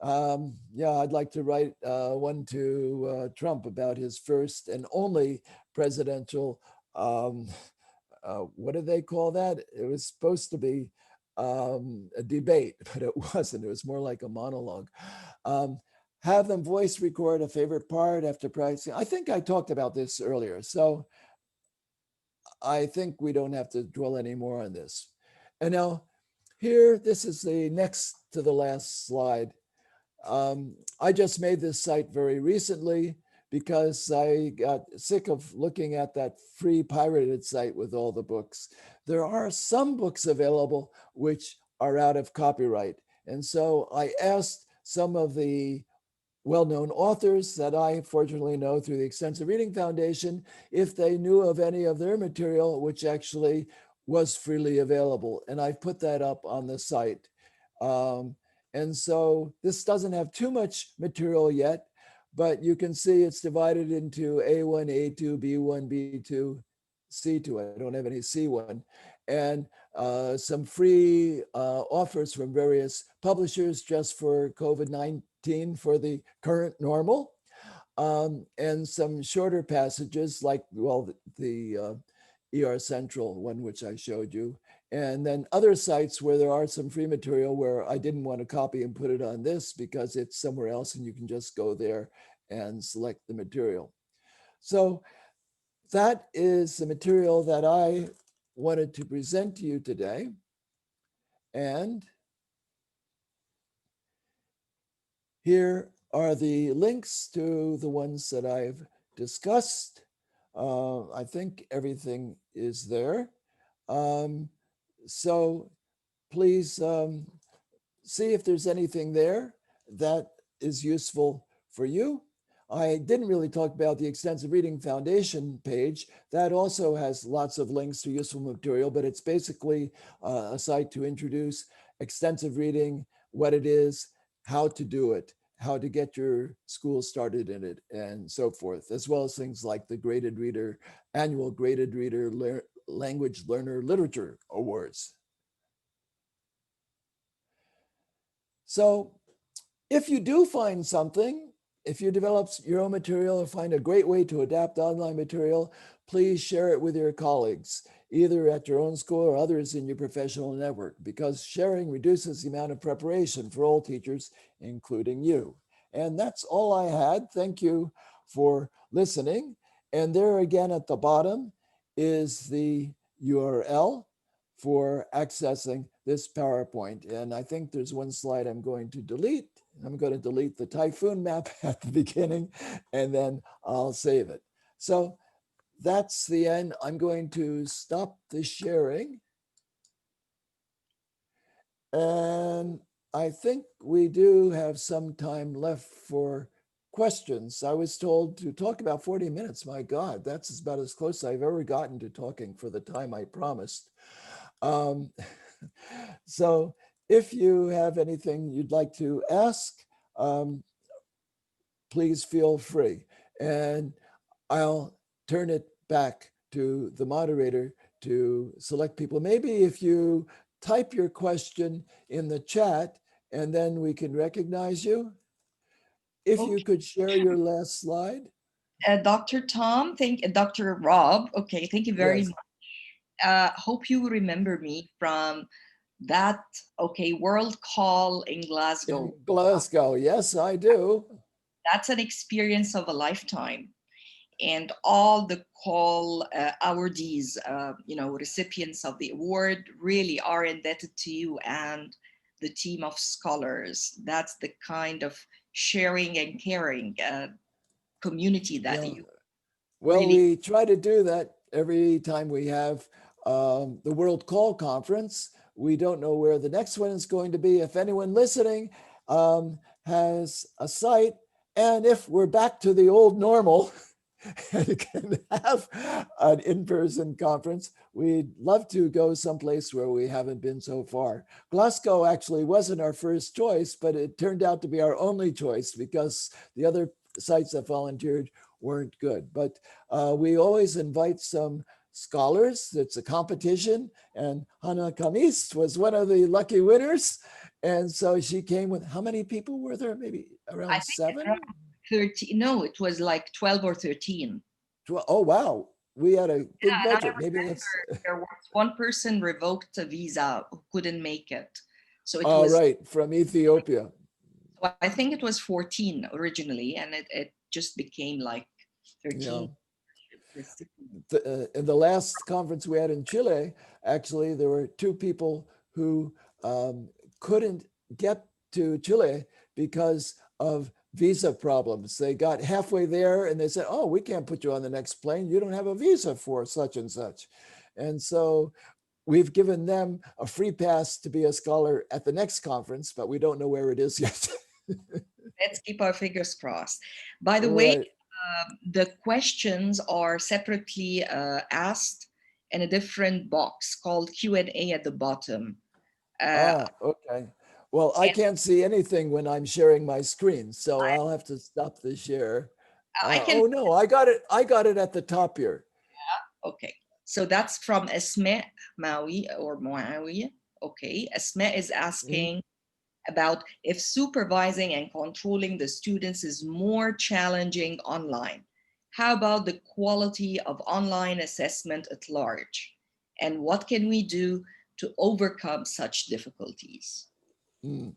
[SPEAKER 3] Yeah, I'd like to write one to Trump about his first and only presidential, what do they call that? It was supposed to be a debate, but it wasn't. It was more like a monologue. Have them voice record a favorite part after practicing. I think I talked about this earlier. So I think we don't have to dwell any more on this. And now here, this is the next to the last slide. I just made this site very recently because I got sick of looking at that free pirated site with all the books. There are some books available which are out of copyright. And so I asked some of the well-known authors that I fortunately know through the Extensive Reading Foundation if they knew of any of their material which actually was freely available. And I've put that up on the site. And so this doesn't have too much material yet, but you can see it's divided into A1, A2, B1, B2, C2. I don't have any C1. And some free offers from various publishers just for COVID-19 for the current normal, and some shorter passages like, well, the ER Central one, which I showed you, and then other sites where there are some free material where I didn't want to copy and put it on this because it's somewhere else and you can just go there and select the material. So that is the material that I wanted to present to you today. And here are the links to the ones that I've discussed. I think everything is there. So please see if there's anything there that is useful for you. I didn't really talk about the Extensive Reading Foundation page. That also has lots of links to useful material, but it's basically a site to introduce extensive reading, what it is, how to do it, how to get your school started in it, and so forth, as well as things like the Graded Reader, annual Graded Reader Language Learner Literature Awards. So if you do find something, if you develop your own material or find a great way to adapt online material, please share it with your colleagues, either at your own school or others in your professional network, because sharing reduces the amount of preparation for all teachers, including you. And that's all I had. Thank you for listening. And there again at the bottom is the URL for accessing this PowerPoint. And I think there's one slide I'm going to delete. I'm going to delete the typhoon map at the beginning, and then I'll save it. So that's the end. I'm going to stop the sharing. And I think we do have some time left for questions. I was told to talk about 40 minutes. My God, that's about as close as I've ever gotten to talking for the time I promised. So if you have anything you'd like to ask, please feel free. And I'll turn it back to the moderator to select people. Maybe if you type your question in the chat and then we can recognize you. If you could share your last slide.
[SPEAKER 2] Dr. Tom, Dr. Rob, okay, thank you very much. hope you remember me from that, okay, World Call in Glasgow.
[SPEAKER 3] In Glasgow, yes, I do.
[SPEAKER 2] That's an experience of a lifetime. And all the call awardees, recipients of the award really are indebted to you and the team of scholars. That's the kind of sharing and caring community that
[SPEAKER 3] Yeah.
[SPEAKER 2] you
[SPEAKER 3] Well,
[SPEAKER 2] really.
[SPEAKER 3] we try to do that every time we have the World Call Conference. We don't know where the next one is going to be. If anyone listening has a site, and if we're back to the old normal and can have an in-person conference, we'd love to go someplace where we haven't been so far. Glasgow actually wasn't our first choice, but it turned out to be our only choice because the other sites that volunteered weren't good. But we always invite some scholars. It's a competition, and Hannah Kamis was one of the lucky winners. And so she came with, how many people were there? Maybe
[SPEAKER 2] I
[SPEAKER 3] around
[SPEAKER 2] think
[SPEAKER 3] 7?
[SPEAKER 2] around 13. No, it was like 12 or 13.
[SPEAKER 3] 12. Oh, wow. We had a big
[SPEAKER 2] And I
[SPEAKER 3] budget. Maybe
[SPEAKER 2] remember
[SPEAKER 3] that's,
[SPEAKER 2] there was one person revoked a visa who couldn't make it. So it
[SPEAKER 3] all
[SPEAKER 2] was,
[SPEAKER 3] right, from Ethiopia.
[SPEAKER 2] so I think it was 14 originally, and it just became like
[SPEAKER 3] You
[SPEAKER 2] 13.
[SPEAKER 3] know, in the last conference we had in Chile, actually, there were 2 people who couldn't get to Chile because of visa problems. They got halfway there and they said, oh, we can't put you on the next plane. You don't have a visa for such and such. And so we've given them a free pass to be a scholar at the next conference, but we don't know where it is yet.
[SPEAKER 2] Let's keep our fingers crossed. By the way,
[SPEAKER 3] Right.
[SPEAKER 2] the questions are separately asked in a different box called Q&A at the bottom.
[SPEAKER 3] Okay. Well, I can't see anything when I'm sharing my screen, so I'll have to stop the share.
[SPEAKER 2] I can,
[SPEAKER 3] Oh no, I got it. I got it at the top here.
[SPEAKER 2] okay. So that's from Esme Maui or Moawi. Okay, Esme is asking about if supervising and controlling the students is more challenging online. How about the quality of online assessment at large? And what can we do to overcome such difficulties?
[SPEAKER 3] Mm.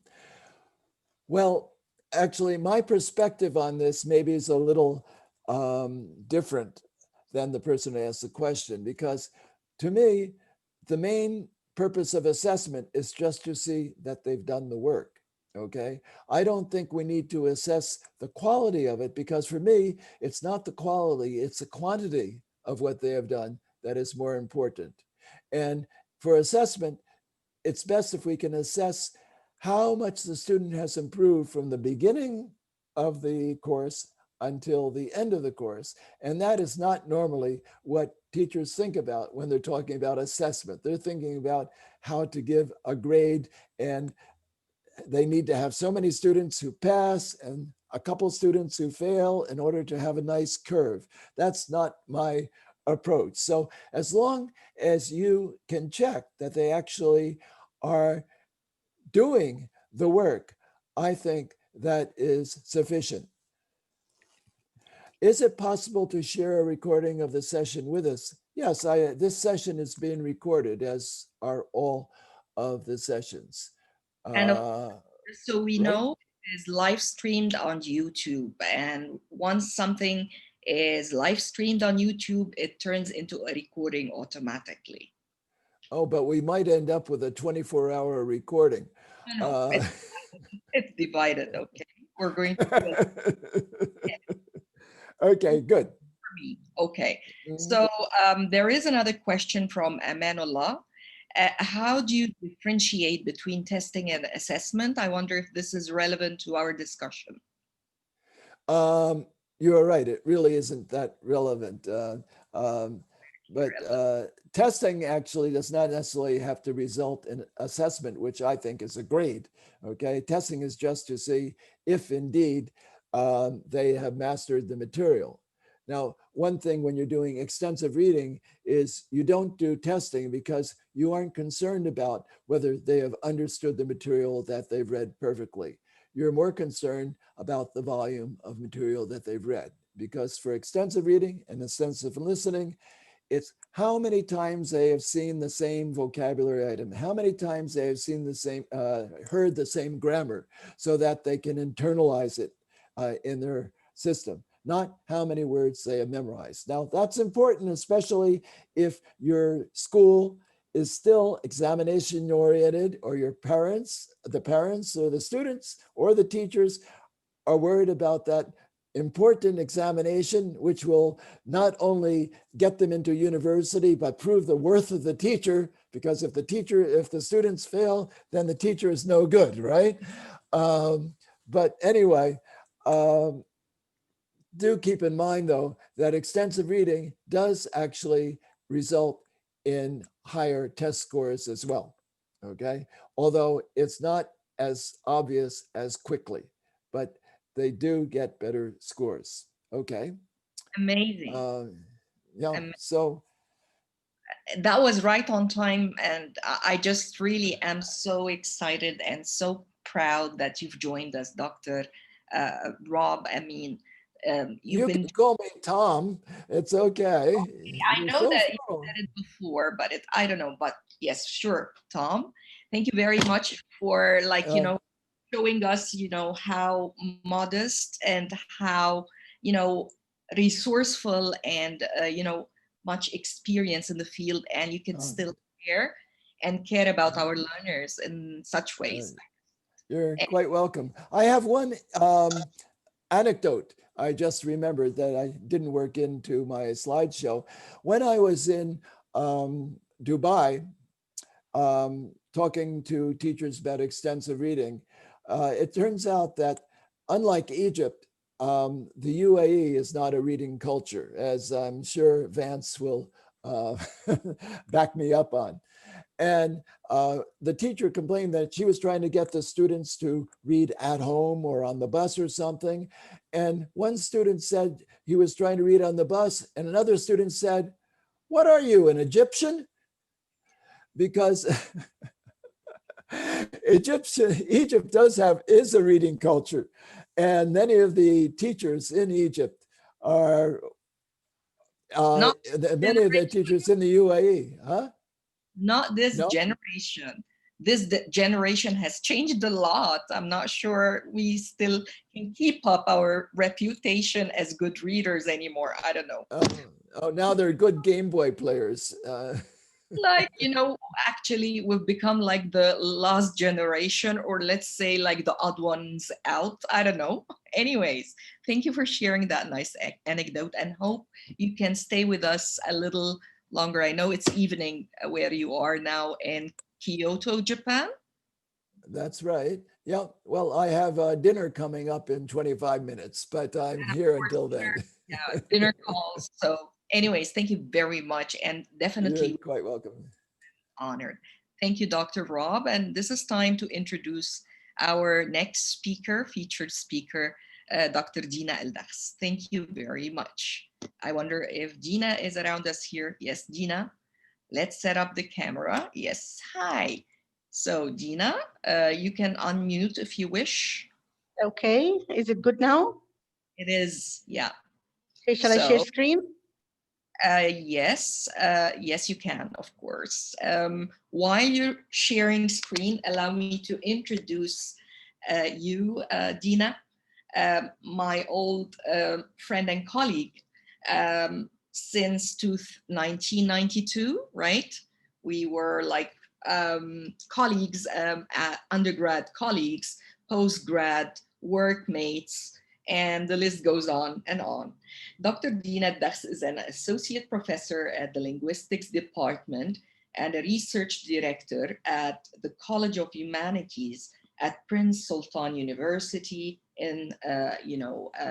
[SPEAKER 3] Well, actually, my perspective on this maybe is a little different than the person who asked the question, because to me, the main purpose of assessment is just to see that they've done the work. Okay. I don't think we need to assess the quality of it, because for me, it's not the quality, it's the quantity of what they have done that is more important. And for assessment, it's best if we can assess how much the student has improved from the beginning of the course until the end of the course. And that is not normally what teachers think about when they're talking about assessment. They're thinking about how to give a grade, and they need to have so many students who pass and a couple students who fail in order to have a nice curve. That's not my approach. So as long as you can check that they actually are doing the work, I think that is sufficient. Is it possible to share a recording of the session with us? Yes, this session is being recorded, as are all of the sessions.
[SPEAKER 2] And so we
[SPEAKER 3] right?
[SPEAKER 2] know it is live streamed on YouTube. And once something is live streamed on YouTube, it turns into a recording automatically.
[SPEAKER 3] Oh, but we might end up with a 24-hour recording.
[SPEAKER 2] No, it's divided. Okay, we're going to do it.
[SPEAKER 3] Okay, good.
[SPEAKER 2] For me. Okay, so there is another question from Amanullah. How do you differentiate between testing and assessment? I wonder if this is relevant to our discussion.
[SPEAKER 3] You're right. It really isn't that relevant. But testing actually does not necessarily have to result in assessment, which I think is a grade. Okay, testing is just to see if indeed they have mastered the material. Now, one thing when you're doing extensive reading is you don't do testing because you aren't concerned about whether they have understood the material that they've read perfectly. You're more concerned about the volume of material that they've read, because for extensive reading and extensive listening, It's how many times they have seen the same vocabulary item, how many times they have seen the same, heard the same grammar, so that they can internalize it in their system, not how many words they have memorized. Now, that's important, especially if your school is still examination oriented, or your parents, the parents or the students or the teachers are worried about that important examination, which will not only get them into university, but prove the worth of the teacher, because if the students fail, then the teacher is no good, right? But anyway, do keep in mind, though, that extensive reading does actually result in higher test scores as well, okay? Although it's not as obvious as quickly, but they do get better scores, okay?
[SPEAKER 2] Amazing.
[SPEAKER 3] Yeah, so.
[SPEAKER 2] That was right on time. And I just really am so excited and so proud that you've joined us, Dr. Rob. I mean,
[SPEAKER 3] you can call me Tom. It's okay.
[SPEAKER 2] I know that you said it before, but I don't know. But yes, sure, Tom. Thank you very much for showing us, how modest and how, resourceful and, much experience in the field, and you can still care about our learners in such ways.
[SPEAKER 3] You're quite welcome. I have one anecdote I just remembered that I didn't work into my slideshow. When I was in Dubai, talking to teachers about extensive reading, it turns out that unlike Egypt, the UAE is not a reading culture, as I'm sure Vance will back me up on. And the teacher complained that she was trying to get the students to read at home or on the bus or something. And one student said he was trying to read on the bus, and another student said, "What are you, an Egyptian?" Because Egypt is a reading culture. And many of the teachers in Egypt are, many of the teachers in the UAE, huh?
[SPEAKER 2] Not this generation. This generation has changed a lot. I'm not sure we still can keep up our reputation as good readers anymore. I don't know.
[SPEAKER 3] Now they're good Game Boy players.
[SPEAKER 2] Like, actually we've become like the last generation, or let's say like the odd ones out. I don't know. Anyways, thank you for sharing that nice anecdote, and hope you can stay with us a little longer. I know it's evening where you are now in Kyoto, Japan.
[SPEAKER 3] That's right. Yeah. Well, I have dinner coming up in 25 minutes, but I'm here until then.
[SPEAKER 2] Yeah, dinner calls. So anyways, thank you very much. And definitely
[SPEAKER 3] You're quite welcome.
[SPEAKER 2] Honored. Thank you, Dr. Rob. And this is time to introduce our next speaker, featured speaker, Dr. Dina Eldars. Thank you very much. I wonder if Dina is around us here. Yes, Dina. Let's set up the camera. Yes, hi. So Dina, you can unmute if you wish.
[SPEAKER 4] Okay, is it good now?
[SPEAKER 2] It is, yeah.
[SPEAKER 4] Okay, shall I share screen?
[SPEAKER 2] Yes, yes, you can, of course. While you're sharing screen, allow me to introduce you, Dina, my old friend and colleague since 1992, right? We were like colleagues, undergrad colleagues, postgrad workmates, and the list goes on and on. Dr. Dina Eldars is an associate professor at the linguistics department and a research director at the College of Humanities at Prince Sultan University in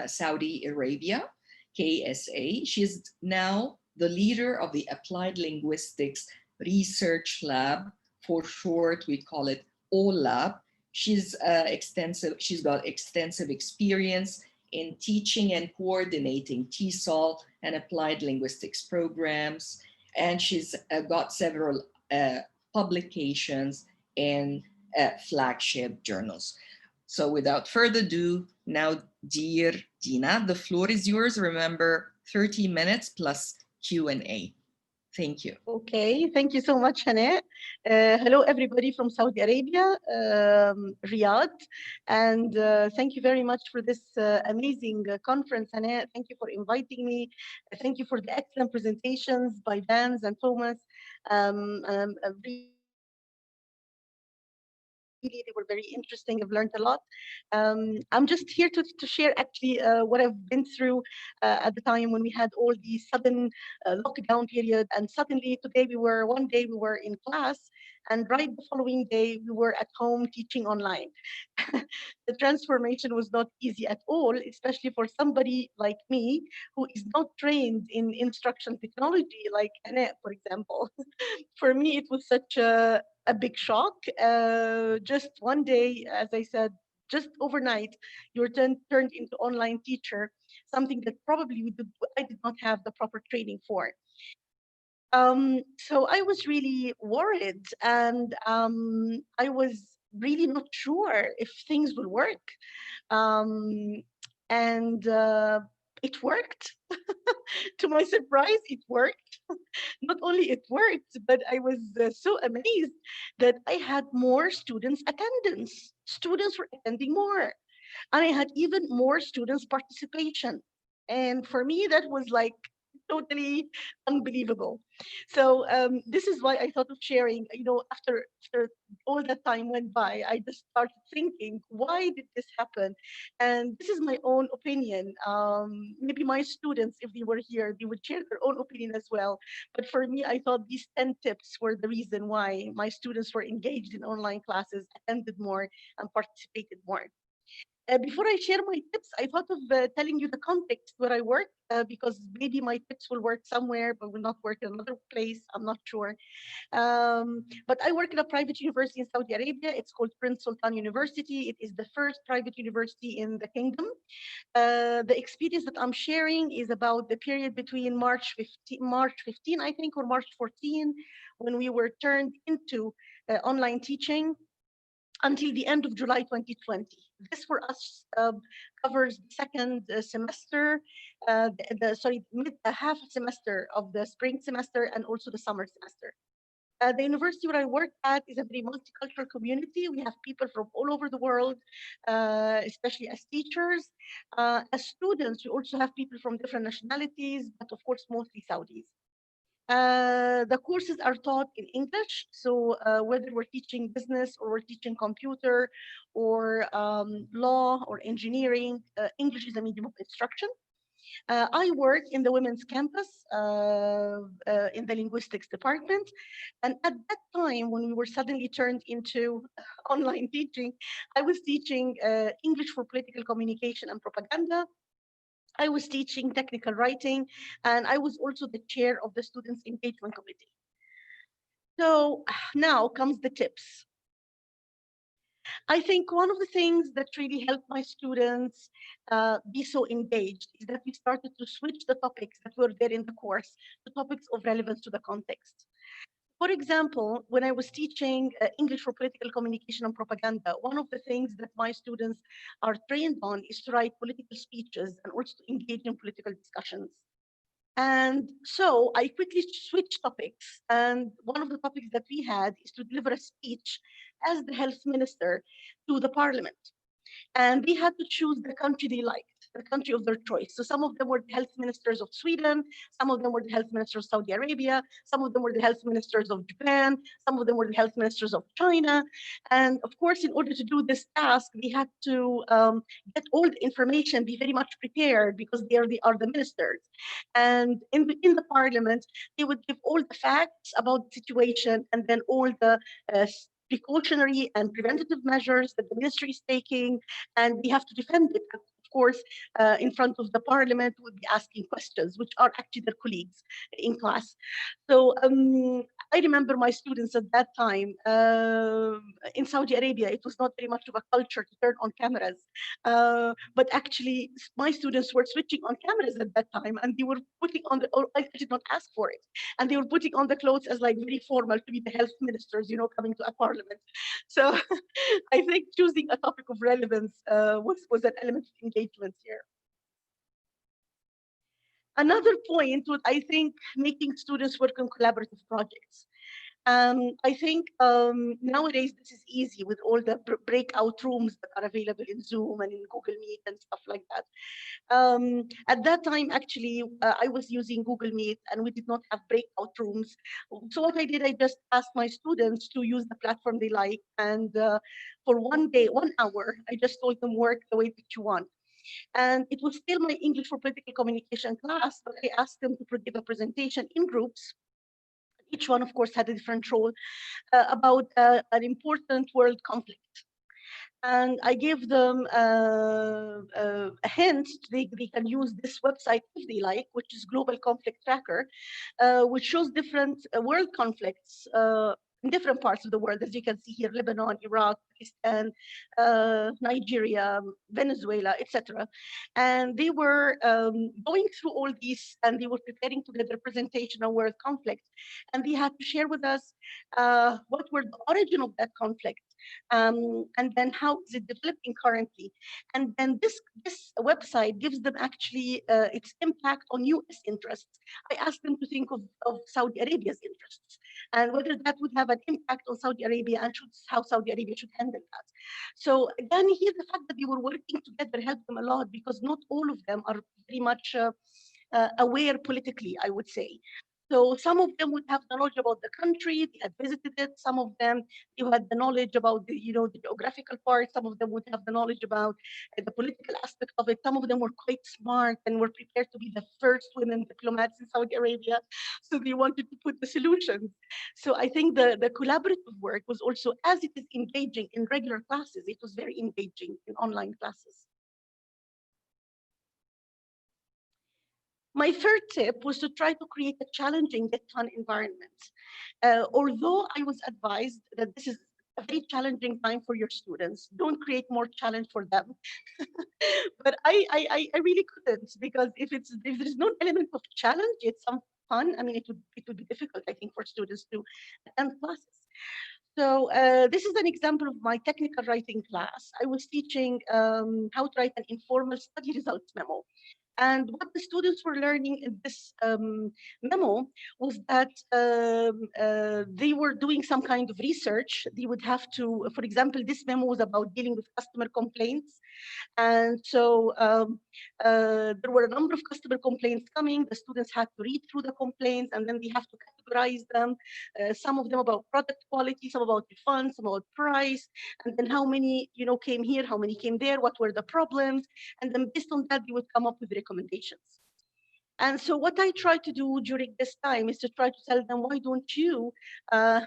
[SPEAKER 2] Saudi Arabia, KSA. She's now the leader of the Applied Linguistics Research Lab. For short, we call it OLAB. She's got extensive experience in teaching and coordinating TESOL and applied linguistics programs. And she's got several publications in flagship journals. So without further ado, now, dear Dina, the floor is yours. Remember, 30 minutes plus Q&A. Thank you.
[SPEAKER 4] Okay, thank you so much, Hannah. Hello, everybody from Saudi Arabia, Riyadh, and thank you very much for this amazing conference, Hannah. Thank you for inviting me. Thank you for the excellent presentations by Vance and Thomas. Really, they were very interesting. I've learned a lot. I'm just here to share actually what I've been through at the time when we had all these sudden lockdown period. And suddenly today one day we were in class, and right the following day we were at home teaching online. The transformation was not easy at all, especially for somebody like me who is not trained in instructional technology like Annette, for example. For me, it was such a big shock. Just one day, as I said, just overnight, you're turned into online teacher, something that probably I did not have the proper training for. So I was really worried, and I was really not sure if things will work. Um, and it worked. To my surprise, it worked. Not only it worked, but I was so amazed that I had more students attendance. Students were attending more, and I had even more students participation. And for me, that was like totally unbelievable. So this is why I thought of sharing. After all that time went by, I just started thinking, why did this happen? And this is my own opinion. Maybe my students, if they were here, they would share their own opinion as well. But for me, I thought these 10 tips were the reason why my students were engaged in online classes, attended more, and participated more. Before I share my tips, I thought of telling you the context where I work, because maybe my tips will work somewhere but will not work in another place. I'm not sure. But I work in a private university in Saudi Arabia. It's called Prince Sultan University. It is the first private university in the kingdom. The experience that I'm sharing is about the period between March 15, I think, or March 14, when we were turned into online teaching, until the end of July 2020. This for us covers the second semester, half semester of the spring semester and also the summer semester. The university where I work at is a very multicultural community. We have people from all over the world, especially as teachers. As students, we also have people from different nationalities, but of course, mostly Saudis. The courses are taught in English, so whether we're teaching business or we're teaching computer or law or engineering, English is a medium of instruction. I work in the women's campus in the linguistics department. And at that time, when we were suddenly turned into online teaching, I was teaching English for political communication and propaganda. I was teaching technical writing, and I was also the chair of the Students' Engagement Committee. So now comes the tips. I think one of the things that really helped my students be so engaged is that we started to switch the topics that were there in the course to topics of relevance to the context. For example, when I was teaching English for political communication and propaganda, one of the things that my students are trained on is to write political speeches and also to engage in political discussions. And so I quickly switched topics. And one of the topics that we had is to deliver a speech as the health minister to the parliament. And they had to choose the country they liked, the country of their choice. So some of them were the health ministers of Sweden, some of them were the health ministers of Saudi Arabia, some of them were the health ministers of Japan, some of them were the health ministers of China. And of course, in order to do this task, they had to get all the information, be very much prepared, because they are the ministers. And in the parliament, they would give all the facts about the situation and then all the precautionary and preventative measures that the ministry is taking, and we have to defend it. Of course, in front of the parliament, would be asking questions, which are actually their colleagues in class. So I remember my students at that time in Saudi Arabia. It was not very much of a culture to turn on cameras, but actually, my students were switching on cameras at that time, and they were putting on I did not ask for it, and they were putting on the clothes as like very formal to be the health ministers, coming to a parliament. So I think choosing a topic of relevance was an element of engagement here. Another point would, I think, making students work on collaborative projects. I think nowadays this is easy with all the breakout rooms that are available in Zoom and in Google Meet and stuff like that. At that time, actually, I was using Google Meet and we did not have breakout rooms. So what I did, I just asked my students to use the platform they like. And for 1 day, 1 hour, I just told them work the way that you want. And it was still my English for Political Communication class, but I asked them to give a presentation in groups. Each one, of course, had a different role about an important world conflict. And I gave them a hint. They can use this website if they like, which is Global Conflict Tracker, which shows different world conflicts in different parts of the world, as you can see here: Lebanon, Iraq, Pakistan, Nigeria, Venezuela, etc. And they were going through all these, and they were preparing to get their presentation on world conflict. And they had to share with us what were the origin of that conflict, and then how is it developing currently. And then this website gives them actually its impact on US interests. I asked them to think of Saudi Arabia's interests and whether that would have an impact on Saudi Arabia and how Saudi Arabia should handle that. So again, here the fact that they were working together helped them a lot, because not all of them are very much aware politically, I would say. So some of them would have knowledge about the country, they had visited it. Some of them, you had the knowledge about the, the geographical part. Some of them would have the knowledge about the political aspect of it. Some of them were quite smart and were prepared to be the first women diplomats in Saudi Arabia. So they wanted to put the solutions. So I think the collaborative work was also, as it is engaging in regular classes, it was very engaging in online classes. My third tip was to try to create a challenging yet fun environment. Although I was advised that this is a very challenging time for your students, don't create more challenge for them. But I really couldn't, because if there's no element of challenge, it's some fun. I mean, it would be difficult, I think, for students to attend classes. So this is an example of my technical writing class. I was teaching how to write an informal study results memo. And what the students were learning in this memo was that they were doing some kind of research. They would have to, for example, this memo was about dealing with customer complaints. And so there were a number of customer complaints coming. The students had to read through the complaints, and then they have to categorize them. Some of them about product quality, some about refunds, some about price, and then how many came here, how many came there, what were the problems, and then based on that they would come up with recommendations. And so what I try to do during this time is to try to tell them, why don't you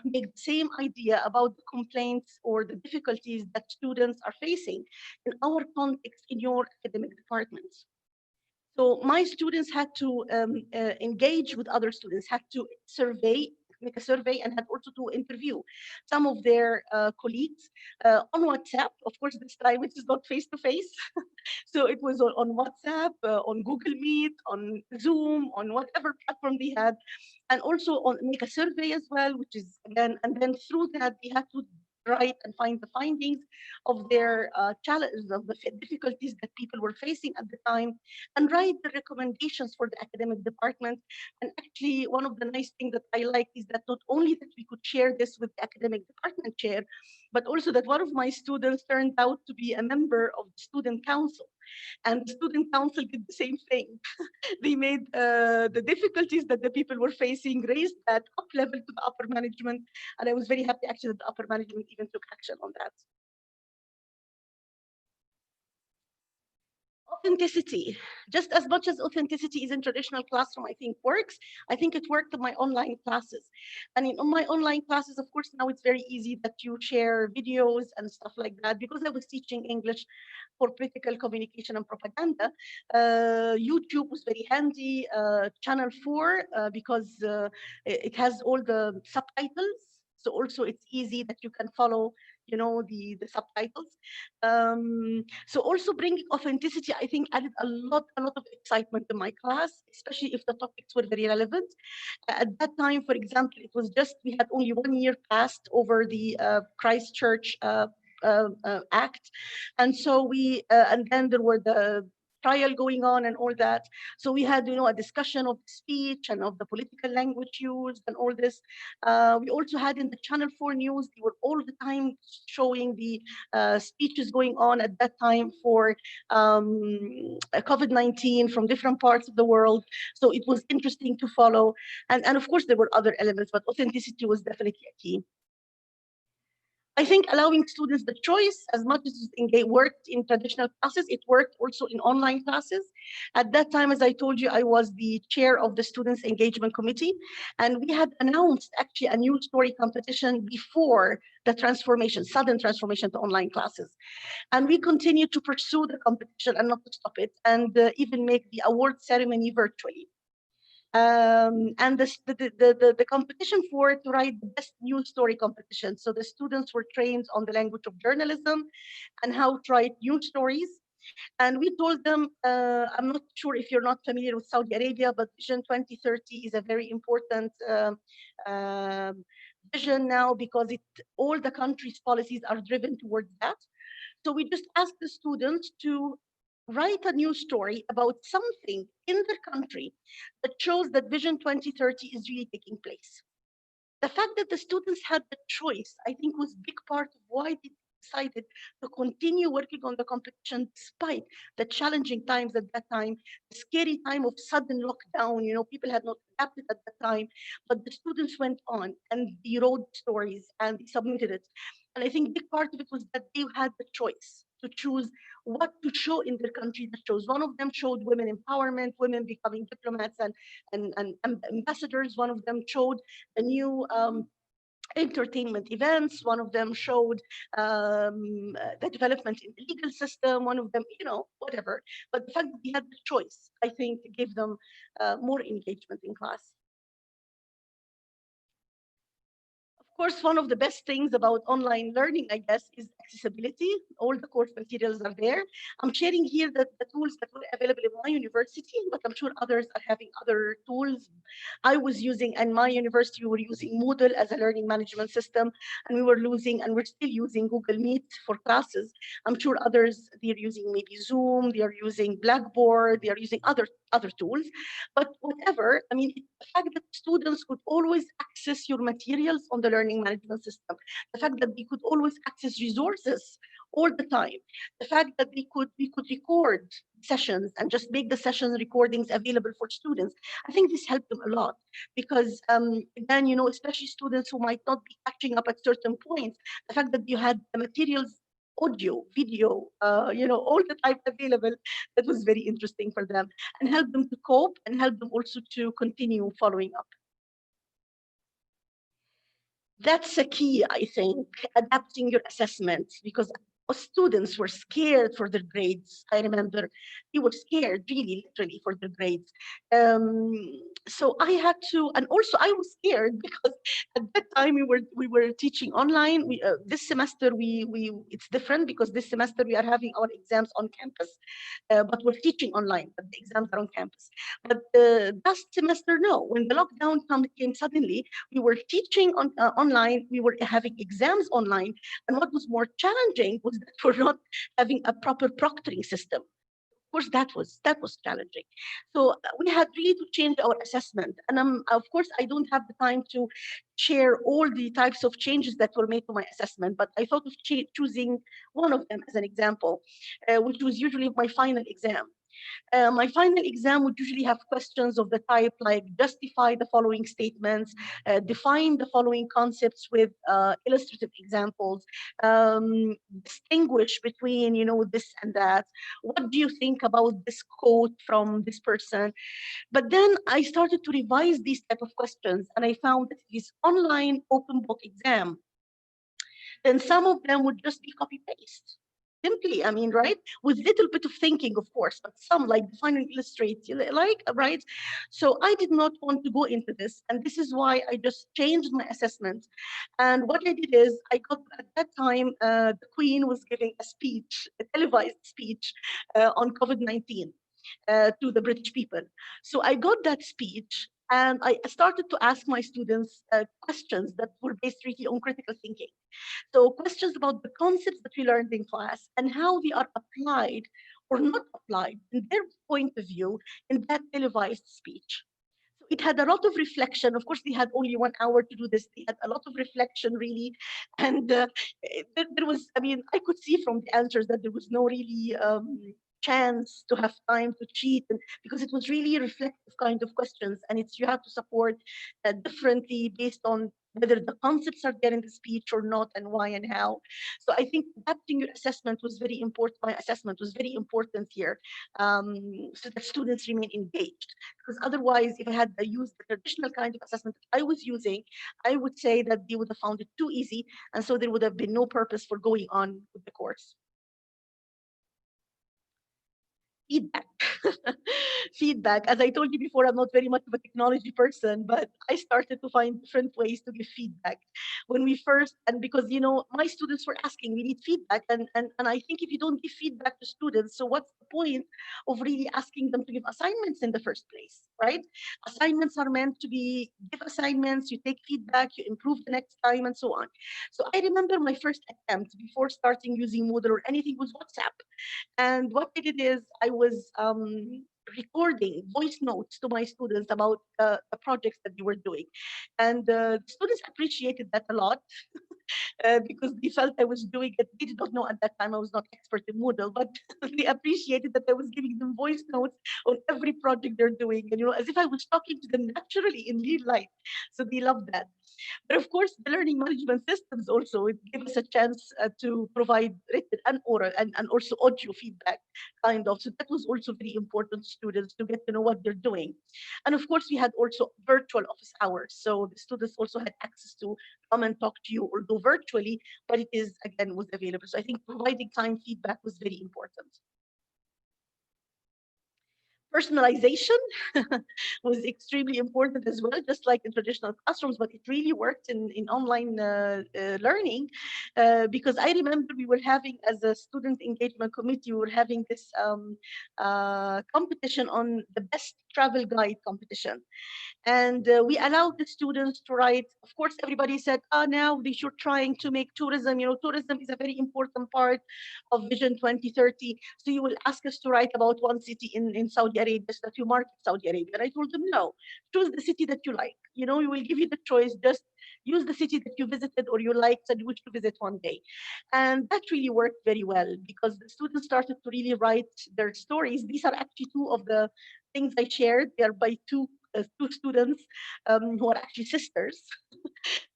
[SPEAKER 4] make the same idea about the complaints or the difficulties that students are facing in our context in your academic departments. So my students had to engage with other students, had to make a survey, and had also to interview some of their colleagues on WhatsApp. Of course, this time it is not face-to-face. So it was on WhatsApp, on Google Meet, on Zoom, on whatever platform they had, and also make a survey as well, which is again, and then through that they had to write and find the findings of their challenges, of the difficulties that people were facing at the time, and write the recommendations for the academic department. And actually, one of the nice things that I like is that not only that we could share this with the academic department chair, but also that one of my students turned out to be a member of the student council. And the student council did the same thing. They made the difficulties that the people were facing, raised that up level to the upper management. And I was very happy actually that the upper management even took action on that. Authenticity. Just as much as authenticity is in traditional classroom, I think works, I think it worked in my online classes. And in my online classes, of course, now it's very easy that you share videos and stuff like that. Because I was teaching English for political communication and propaganda, YouTube was very handy, Channel 4, because it has all the subtitles. So also it's easy that you can follow the subtitles. So also bringing authenticity, I think, added a lot of excitement in my class, especially if the topics were very relevant. At that time, for example, it was just, we had only 1 year passed over the Christchurch Act. And so and then there were the trial going on and all that. So we had, a discussion of speech and of the political language used and all this. We also had in the Channel 4 news, they were all the time showing the speeches going on at that time for COVID-19 from different parts of the world. So it was interesting to follow. And of course, there were other elements, but authenticity was definitely a key. I think allowing students the choice, as much as it worked in traditional classes, it worked also in online classes. At that time, as I told you, I was the chair of the Students' Engagement Committee, and we had announced actually a new story competition before the transformation, sudden transformation to online classes. And we continued to pursue the competition and not to stop it, and even make the award ceremony virtually. And the competition for it to write the best news story competition. So the students were trained on the language of journalism and how to write news stories. And we told them, I'm not sure if you're not familiar with Saudi Arabia, but Vision 2030 is a very important vision now, because all the country's policies are driven towards that. So we just asked the students to write a news story about something in their country that shows that Vision 2030 is really taking place. The fact that the students had the choice, I think, was a big part of why they decided to continue working on the competition despite the challenging times at that time, the scary time of sudden lockdown. People had not adapted at that time, but the students went on and they wrote stories and they submitted it. And I think a big part of it was that they had the choice to choose what to show in their country that shows. One of them showed women empowerment, women becoming diplomats and ambassadors. One of them showed the new entertainment events. One of them showed the development in the legal system. One of them, whatever. But the fact that they had the choice, I think, gave them more engagement in class. Of course, one of the best things about online learning, I guess, is accessibility. All the course materials are there. I'm sharing here the tools that were available in my university, but I'm sure others are having other tools. I was using, in my university, we were using Moodle as a learning management system, and we're still using Google Meet for classes. I'm sure others, they're using maybe Zoom, they're using Blackboard, they're using other tools. But whatever, I mean, the fact that students could always access your materials on the learning management system, the fact that they could always access resources all the time, the fact that we could record sessions and just make the session recordings available for students, I think this helped them a lot, because again, especially students who might not be catching up at certain points, the fact that you had the materials, audio, video, all the time available, that was very interesting for them and helped them to cope and help them also to continue following up. That's a key, I think, adapting your assessment, because students were scared for their grades. I remember they were scared, really, literally, for their grades. So I had to, and also I was scared because at that time we were teaching online. This semester it's different, because this semester we are having our exams on campus, but we're teaching online, but the exams are on campus. But last semester, no. When the lockdown came suddenly, we were teaching online, we were having exams online, and what was more challenging was that we're not having a proper proctoring system. Of course, that was challenging. So we had really to change our assessment. And of course, I don't have the time to share all the types of changes that were made to my assessment, but I thought of choosing one of them as an example, which was usually my final exam. My final exam would usually have questions of the type like justify the following statements, define the following concepts with illustrative examples, distinguish between, this and that. What do you think about this quote from this person? But then I started to revise these type of questions, and I found that this online open book exam, then some of them would just be copy paste. Simply, I mean, right? With little bit of thinking, of course, but some like define and illustrate, right? So I did not want to go into this. And this is why I just changed my assessment. And what I did is I got, at that time, the Queen was giving a speech, a televised speech on COVID-19 to the British people. So I got that speech, and I started to ask my students questions that were based really on critical thinking. So questions about the concepts that we learned in class and how they are applied or not applied in their point of view in that televised speech. So it had a lot of reflection. Of course, they had only 1 hour to do this. They had a lot of reflection, really. And there was, I mean, I could see from the answers that there was no really chance to have time to cheat, and because it was really reflective kind of questions, and it's you have to support differently based on whether the concepts are there in the speech or not, and why and how. So I think adapting your assessment was very important. My assessment was very important here, so that students remain engaged. Because otherwise, if I had used the traditional kind of assessment that I was using, I would say that they would have found it too easy, and so there would have been no purpose for going on with the course. Feedback. Feedback. As I told you before, I'm not very much of a technology person, but I started to find different ways to give feedback. When we first, and because, you know, my students were asking, we need feedback. And I think if you don't give feedback to students, so what's the point of really asking them to give assignments in the first place, right? Assignments are meant to be, give assignments, you take feedback, you improve the next time, and so on. So I remember my first attempt before starting using Moodle or anything was WhatsApp. And what I did is I was recording voice notes to my students about the projects that they were doing. And the students appreciated that a lot because they felt I was doing it. They did not know at that time I was not expert in Moodle, but they appreciated that I was giving them voice notes on every project they're doing. And, you know, as if I was talking to them naturally in real life. So they loved that. But of course, the learning management systems also it gave us a chance to provide written and oral and also audio feedback, kind of. So that was also very important to students to get to know what they're doing. And of course, we had also virtual office hours. So the students also had access to come and talk to you or go virtually, but it is, again, was available. So I think providing time feedback was very important. Personalization was extremely important as well, just like in traditional classrooms, but it really worked in online learning because I remember we were having, as a student engagement committee, we were having this competition on the best travel guide competition. And we allowed the students to write. Of course, everybody said, now they should trying to make tourism. You know, tourism is a very important part of Vision 2030. So you will ask us to write about one city in Saudi Arabia so that you market Saudi Arabia. And I told them, no, choose the city that you like. You know, we will give you the choice. Just use the city that you visited or you liked and wish to visit one day. And that really worked very well because the students started to really write their stories. These are actually two of the things I shared. They are by two students who are actually sisters.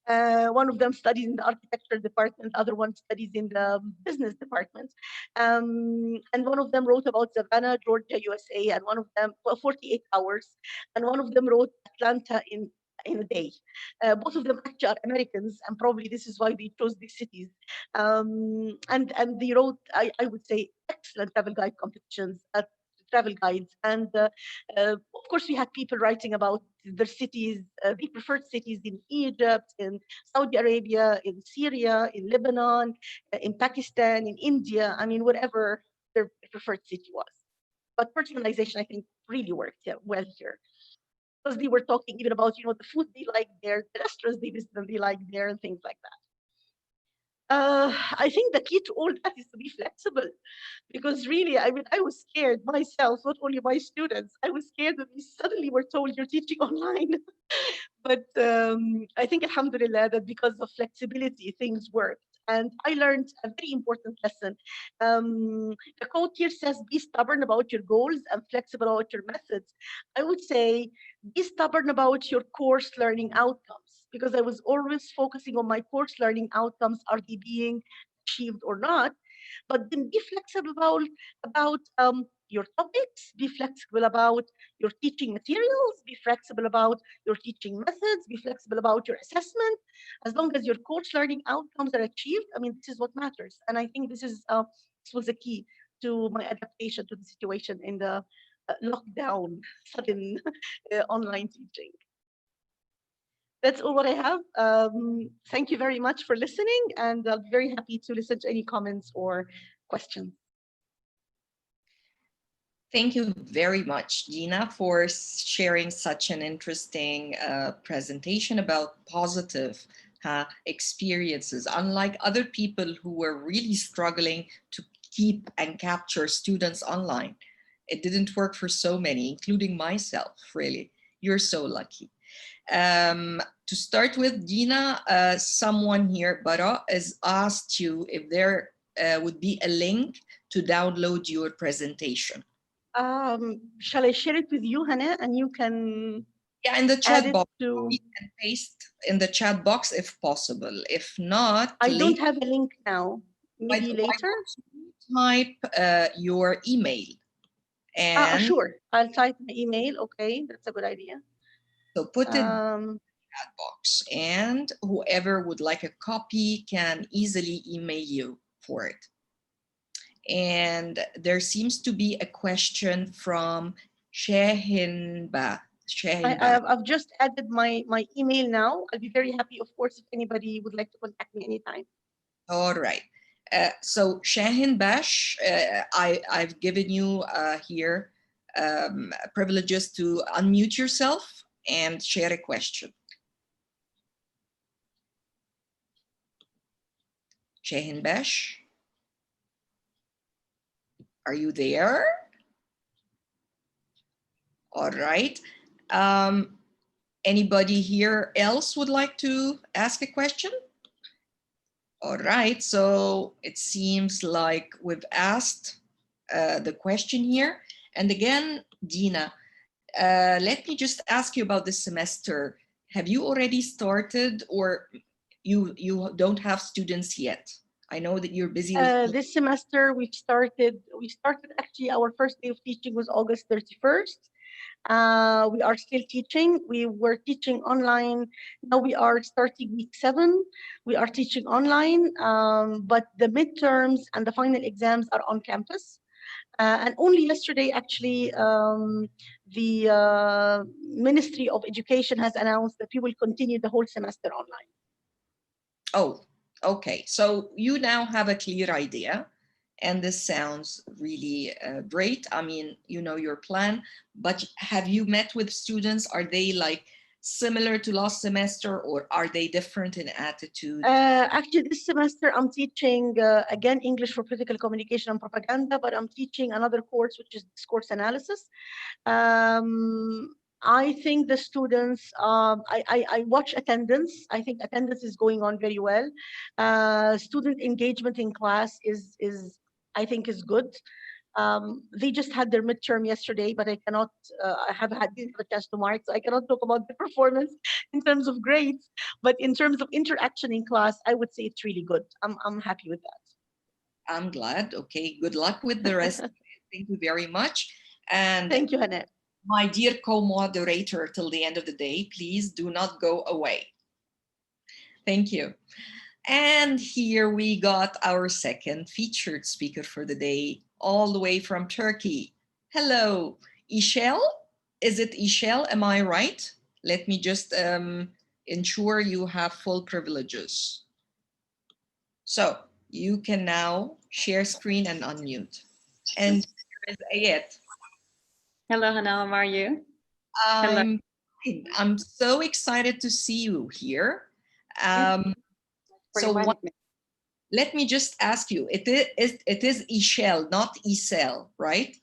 [SPEAKER 4] One of them studies in the architecture department, other one studies in the business department. And one of them wrote about Savannah, Georgia, USA, and one of them, 48 hours. And one of them wrote Atlanta in a day. Both of them actually are Americans, and probably this is why they chose these cities. And they wrote, I would say, excellent travel guide competitions, travel guides. And of course, we had people writing about their cities, their preferred cities in Egypt, in Saudi Arabia, in Syria, in Lebanon, in Pakistan, in India. I mean, whatever their preferred city was. But personalization, I think, really worked well here. Because they were talking even about, you know, the food they like there, the restaurants they visit and they like there, and things like that. I think the key to all that is to be flexible, because really, I mean, I was scared myself, not only my students. I was scared when we suddenly were told you're teaching online. But I think, alhamdulillah, that because of flexibility, things worked. And I learned a very important lesson. The quote here says, be stubborn about your goals and flexible about your methods. I would say, be stubborn about your course learning outcomes, because I was always focusing on my course learning outcomes. Are they being achieved or not? But then be flexible about your topics, be flexible about your teaching materials, be flexible about your teaching methods, be flexible about your assessment. As long as your course learning outcomes are achieved, I mean, this is what matters. And I think this was a key to my adaptation to the situation in the lockdown, sudden online teaching. That's all what I have. Thank you very much for listening, and I'll be very happy to listen to any comments or questions.
[SPEAKER 2] Thank you very much, Gina, for sharing such an interesting presentation about positive experiences. Unlike other people who were really struggling to keep and capture students online. It didn't work for so many, including myself, really. You're so lucky. To start with, Dina, someone here, Bara, has asked you if there would be a link to download your presentation.
[SPEAKER 4] Shall I share it with you, Hannah, and you can
[SPEAKER 2] in the
[SPEAKER 4] add
[SPEAKER 2] chat
[SPEAKER 4] it
[SPEAKER 2] box,
[SPEAKER 4] to...
[SPEAKER 2] copy and paste in the chat box if possible. If not,
[SPEAKER 4] I don't have a link now. Maybe later.
[SPEAKER 2] Type your email. And
[SPEAKER 4] sure, I'll type my email. Okay, that's a good idea.
[SPEAKER 2] So put it in the chat box, and whoever would like a copy can easily email you for it. And there seems to be a question from Shahinba.
[SPEAKER 4] I've just added my email now. I'll be very happy, of course, if anybody would like to contact me anytime.
[SPEAKER 2] All right. So Shahin Bash, I've given you here privileges to unmute yourself and share a question. Shahin Bash, are you there? All right. Anybody here else would like to ask a question? All right, so it seems like we've asked the question here. And again, Dina, let me just ask you about this semester. Have you already started, or you don't have students yet? I know that you're busy with
[SPEAKER 4] this semester. We started actually, our first day of teaching was August 31st. We are still teaching. We were teaching online. Now we are starting week 7. We are teaching online, but the midterms and the final exams are on campus. And only yesterday, actually, the Ministry of Education has announced that we will continue the whole semester online.
[SPEAKER 2] Oh, okay. So you now have a clear idea. And this sounds really great. I mean, you know your plan, but have you met with students? Are they like similar to last semester, or are they different in attitude?
[SPEAKER 4] Actually, this semester I'm teaching, again, English for Political Communication and Propaganda, but I'm teaching another course, which is discourse analysis. I think the students, I watch attendance. I think attendance is going on very well. Student engagement in class is I think is good. They just had their midterm yesterday, but I cannot, didn't have a chance to mark, so I cannot talk about the performance in terms of grades. But in terms of interaction in class, I would say it's really good. I'm happy with that.
[SPEAKER 2] I'm glad. Okay, good luck with the rest. Thank you very much. And
[SPEAKER 4] thank you, Hannah.
[SPEAKER 2] My dear co-moderator till the end of the day, please do not go away. Thank you. And here we got our second featured speaker for the day, all the way from Turkey. Hello, Ishel. Is it Ishel? Am I right? Let me just ensure you have full privileges. So you can now share screen and unmute. And here is Ayet.
[SPEAKER 5] Hello, Hannah. How are you?
[SPEAKER 2] I'm so excited to see you here. Let me just ask you, it is Ishel, not Isel, right?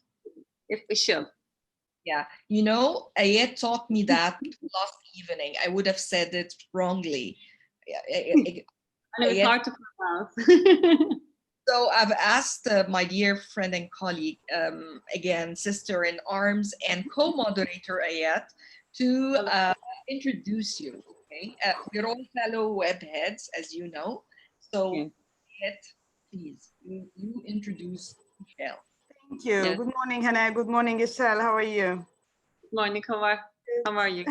[SPEAKER 5] It's Ishel.
[SPEAKER 2] Yeah, you know, Ayet taught me that last evening. I would have said it wrongly.
[SPEAKER 5] It's hard to pronounce.
[SPEAKER 2] So I've asked my dear friend and colleague, again, sister in arms and co-moderator Ayet, to introduce you. Okay, we're all fellow Webheads, as you know. So, Ayet, please, you introduce Michelle.
[SPEAKER 6] Thank you. Yes. Good morning, Hannah. Good morning, Ishel. How are you?
[SPEAKER 5] Good morning. How are you?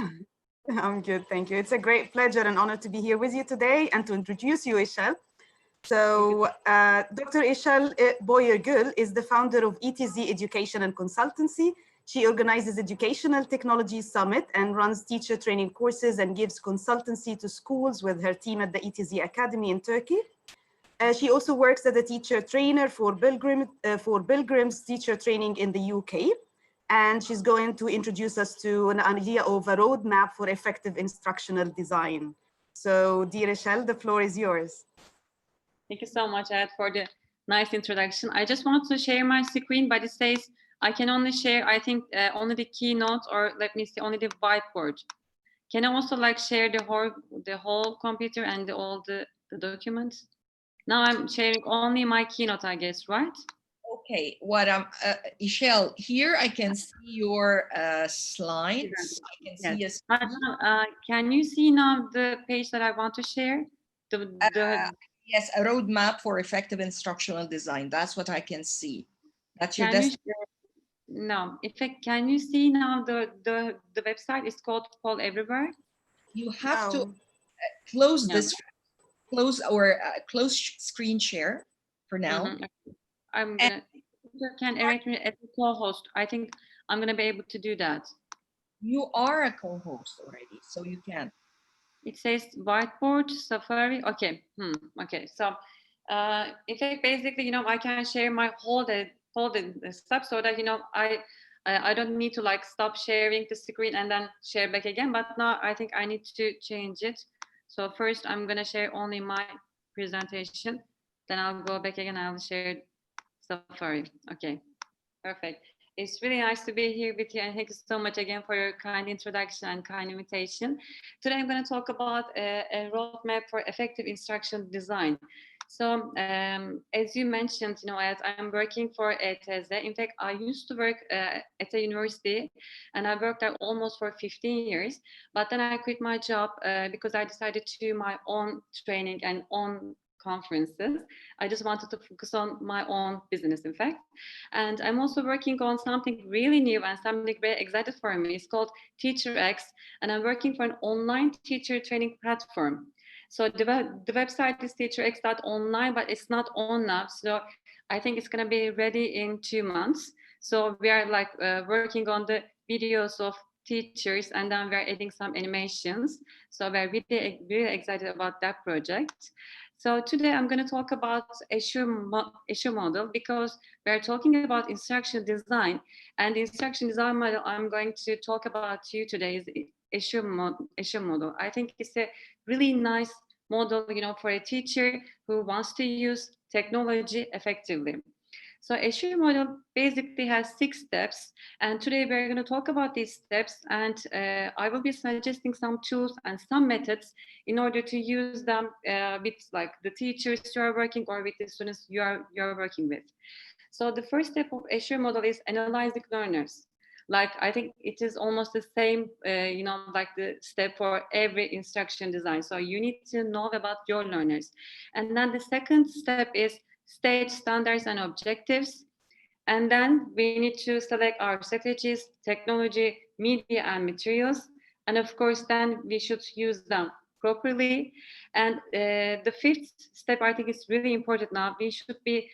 [SPEAKER 6] I'm good, thank you. It's a great pleasure and honor to be here with you today and to introduce you, Ishel. So Dr. Ishel Boyer-Gül is the founder of ETZ Education and Consultancy. She organizes Educational Technology Summit and runs teacher training courses and gives consultancy to schools with her team at the ETZ Academy in Turkey. She also works as a teacher trainer for Pilgrims teacher training in the UK. And she's going to introduce us to an idea of a roadmap for effective instructional design. So dear Ishel, the floor is yours.
[SPEAKER 5] Thank you so much, Ed, for the Nice introduction. I just want to share my screen, but it says I can only share, I think, only the keynote, or let me see, only the whiteboard. Can I also like share the whole computer and all the documents? Now I'm sharing only my keynote, I guess, right?
[SPEAKER 2] Okay, what Ishel, here I can see your slides. I can see
[SPEAKER 5] Yes. Can you see now the page that I want to share?
[SPEAKER 2] Yes, a roadmap for effective instructional design. That's what I can see. That's your
[SPEAKER 5] no, can you see now the website is called Paul Everywhere?
[SPEAKER 2] You have to close this, close screen share for now.
[SPEAKER 5] I'm gonna, can arrange me as a co-host. I think I'm gonna be able to do that.
[SPEAKER 2] You are a co-host already, so you can.
[SPEAKER 5] It says whiteboard, Safari. Okay. Okay. So, in fact, basically, I can share my whole the stuff so that I don't need to like stop sharing the screen and then share back again. But now I think I need to change it. So first, I'm gonna share only my presentation. Then I'll go back again. I'll share Safari. Okay. Perfect. It's really nice to be here with you, and thank you so much again for your kind introduction and kind invitation. Today I'm going to talk about a roadmap for effective instructional design. So as you mentioned, as I'm working for ETZ, in fact, I used to work at a university, and I worked there almost for 15 years, but then I quit my job because I decided to do my own training and own conferences. I just wanted to focus on my own business, in fact. And I'm also working on something really new and something very excited for me. It's called TeacherX, and I'm working for an online teacher training platform. So the website is teacherx.online, but it's not on now. So I think it's going to be ready in 2 months. So we are like working on the videos of teachers, and then we're adding some animations. So we're really, really excited about that project. So today I'm going to talk about issue model, because we're talking about instruction design, and the instruction design model I'm going to talk about to you today is issue model. I think it's a really nice model, for a teacher who wants to use technology effectively. So issue model basically has 6 steps, and today we're going to talk about these steps, and I will be suggesting some tools and some methods in order to use them with like the teachers you are working or with the students you are working with. So the first step of issue model is analyzing learners. Like I think it is almost the same, like the step for every instruction design. So you need to know about your learners. And then the second step is state standards and objectives. And then we need to select our strategies, technology, media, and materials. And of course, then we should use them properly. And the 5th step, I think, is really important now. We should be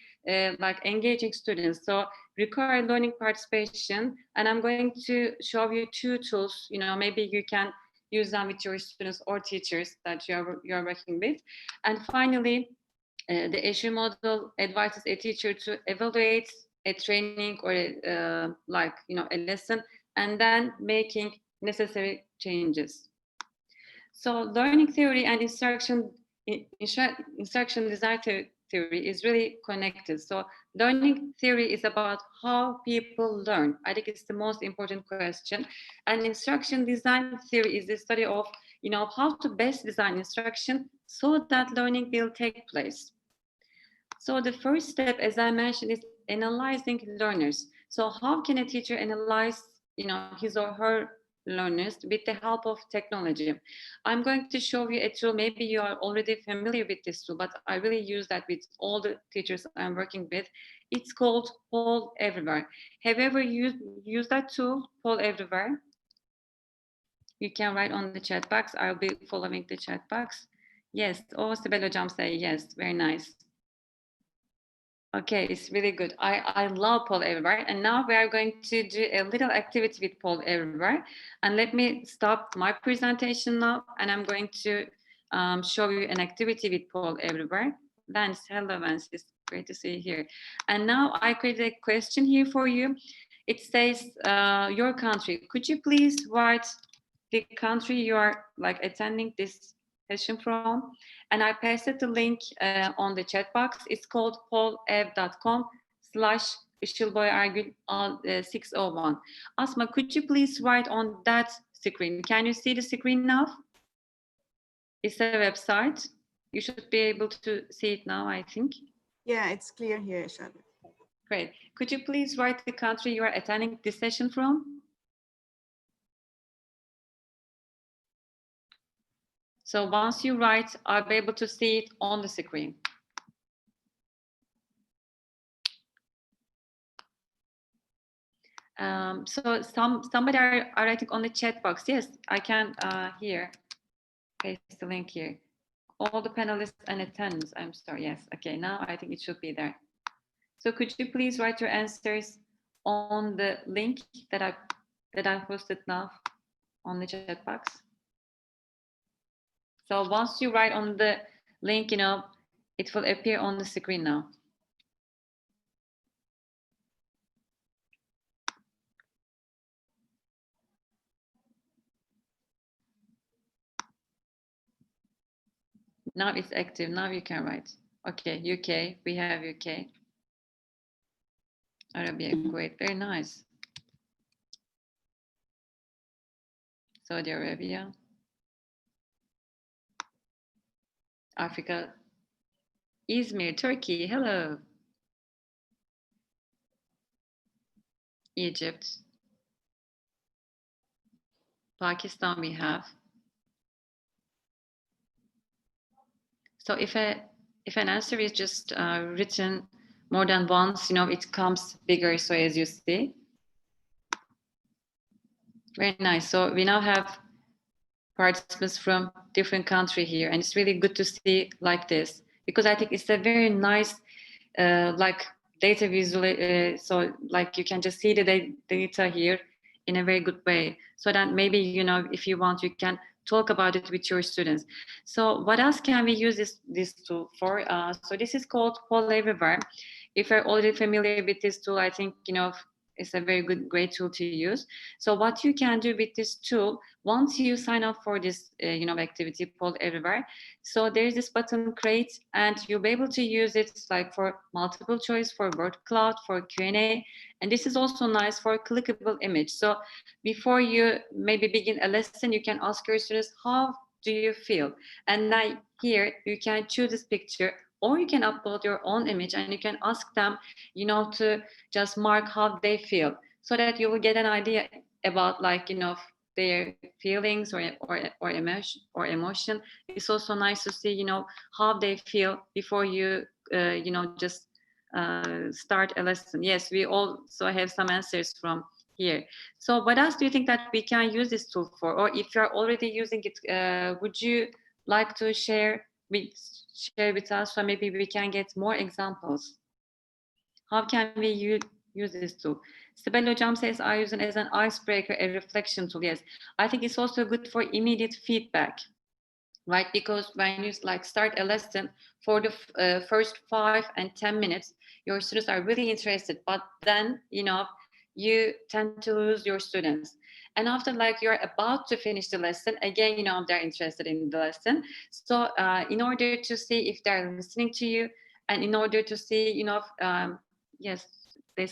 [SPEAKER 5] like engaging students. So require learning participation. And I'm going to show you 2 tools. Maybe you can use them with your students or teachers that you're working with. And finally, the issue model advises a teacher to evaluate a training or a lesson, and then making necessary changes. So learning theory and instruction design theory is really connected. So learning theory is about how people learn. I think it's the most important question. And instruction design theory is the study of, how to best design instruction so that learning will take place. So the first step, as I mentioned, is analyzing learners. So how can a teacher analyze, his or her learners with the help of technology? I'm going to show you a tool. Maybe you are already familiar with this tool, but I really use that with all the teachers I'm working with. It's called Paul Everywhere. Have you ever used that tool, Paul Everywhere? You can write on the chat box. I'll be following the chat box. Yes. Oh, Sibel Hocam say yes. Very nice. Okay, it's really good. I love Paul Everywhere. And now we are going to do a little activity with Paul Everywhere. And let me stop my presentation now. And I'm going to show you an activity with Paul Everywhere. Vance, hello Vance, it's great to see you here. And now I created a question here for you. It says, your country. Could you please write the country you are like attending this session from, and I pasted the link on the chat box. It's called polev.com/Işılboyergül601. Asma, could you please write on that screen? Can you see the screen now? It's a website. You should be able to see it now, I think.
[SPEAKER 6] Yeah, it's clear here, Ishal.
[SPEAKER 5] Great. Could you please write the country you are attending this session from? So once you write, I'll be able to see it on the screen. So somebody are writing on the chat box. Yes, I can here. Paste the link here. All the panelists and attendants. I'm sorry. Yes. Okay. Now I think it should be there. So could you please write your answers on the link that I posted now on the chat box? So once you write on the link, it will appear on the screen now. Now it's active. Now you can write. Okay, UK. We have UK. Arabia, Kuwait. Very nice. Saudi Arabia. Africa. Izmir, Turkey. Hello. Egypt. Pakistan we have. So if an answer is just written more than once, it comes bigger. So as you see, very nice. So we now have participants from different countries here, and it's really good to see like this, because I think it's a very nice like data visual. So like you can just see the data here in a very good way. So that maybe if you want, you can talk about it with your students. So what else can we use this tool for? So this is called Poll Everywhere. If you're already familiar with this tool, I think it's a very great tool to use. So what you can do with this tool, once you sign up for this activity Poll Everywhere, so there's this button create, and you'll be able to use it like for multiple choice, for word cloud, for Q&A, and this is also nice for clickable image. So before you maybe begin a lesson, you can ask your students, how do you feel? And now here you can choose this picture, or you can upload your own image, and you can ask them, to just mark how they feel, so that you will get an idea about their feelings or emotion. It's also nice to see, how they feel before you, just start a lesson. Yes, we also have some answers from here. So what else do you think that we can use this tool for? Or if you're already using it, would you like to share with us, so maybe we can get more examples? How can we use this tool? Sibel Hocam says, I use it as an icebreaker, a reflection tool. Yes, I think it's also good for immediate feedback, right? Because when you start a lesson, for the first 5 and 10 minutes, your students are really interested, but then, you tend to lose your students. And after you're about to finish the lesson, again, they're interested in the lesson. So in order to see if they're listening to you, and in order to see, yes,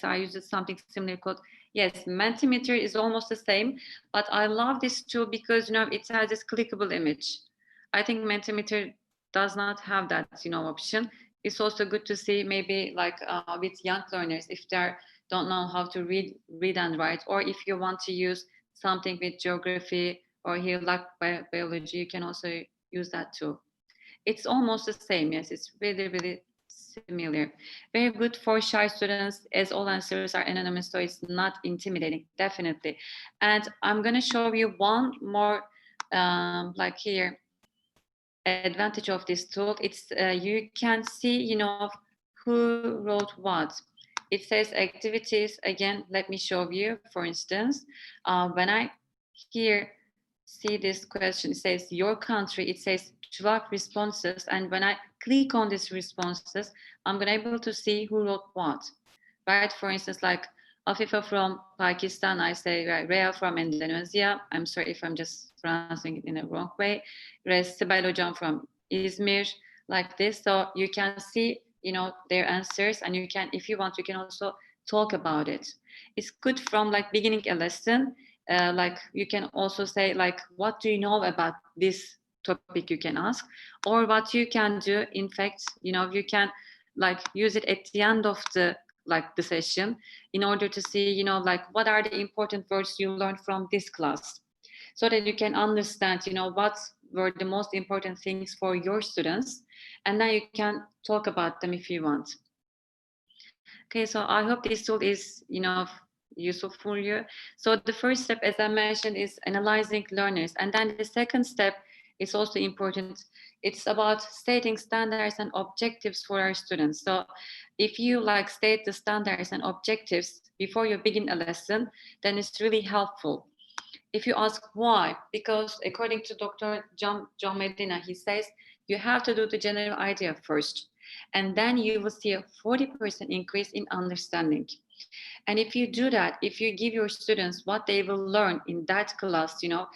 [SPEAKER 5] I use something similar called, yes, Mentimeter is almost the same, but I love this tool because, it has this clickable image. I think Mentimeter does not have that, option. It's also good to see maybe with young learners, if they don't know how to read and write, or if you want to use something with geography or here biology, you can also use that too. It's almost the same. Yes, it's really, really similar. Very good for shy students, as all answers are anonymous, so it's not intimidating, definitely. And I'm going to show you one more, here, advantage of this tool. It's you can see, who wrote what. It says activities. Again, let me show you. For instance, when I here see this question, it says your country, it says 12 responses, and when I click on these responses, I'm gonna able to see who wrote what, right? For instance, Afifa from Pakistan, I say Rea from Indonesia. I'm sorry if I'm just pronouncing it in a wrong way. Sibel from Izmir, like this. So you can see, you know, their answers, and you can, if you want, you can also talk about it. It's good from like beginning a lesson. Like you can also say like, what do you know about this topic, you can ask, or what you can do. In fact, you know, you can like use it at the end of the session in order to see, you know, like what are the important words you learned from this class, so that you can understand, you know, what were the most important things for your students, and then you can talk about them if you want. Okay, so I hope this tool is, you know, useful for you. So the first step, as I mentioned, is analyzing learners, and then the second step is also important. It's about stating standards and objectives for our students. So if you like state the standards and objectives before you begin a lesson, then it's really helpful. If you ask why, because according to Dr. John Medina, he says you have to do the general idea first, and then you will see a 40% increase in understanding. And if you do that, if you give your students what they will learn in that class, you know,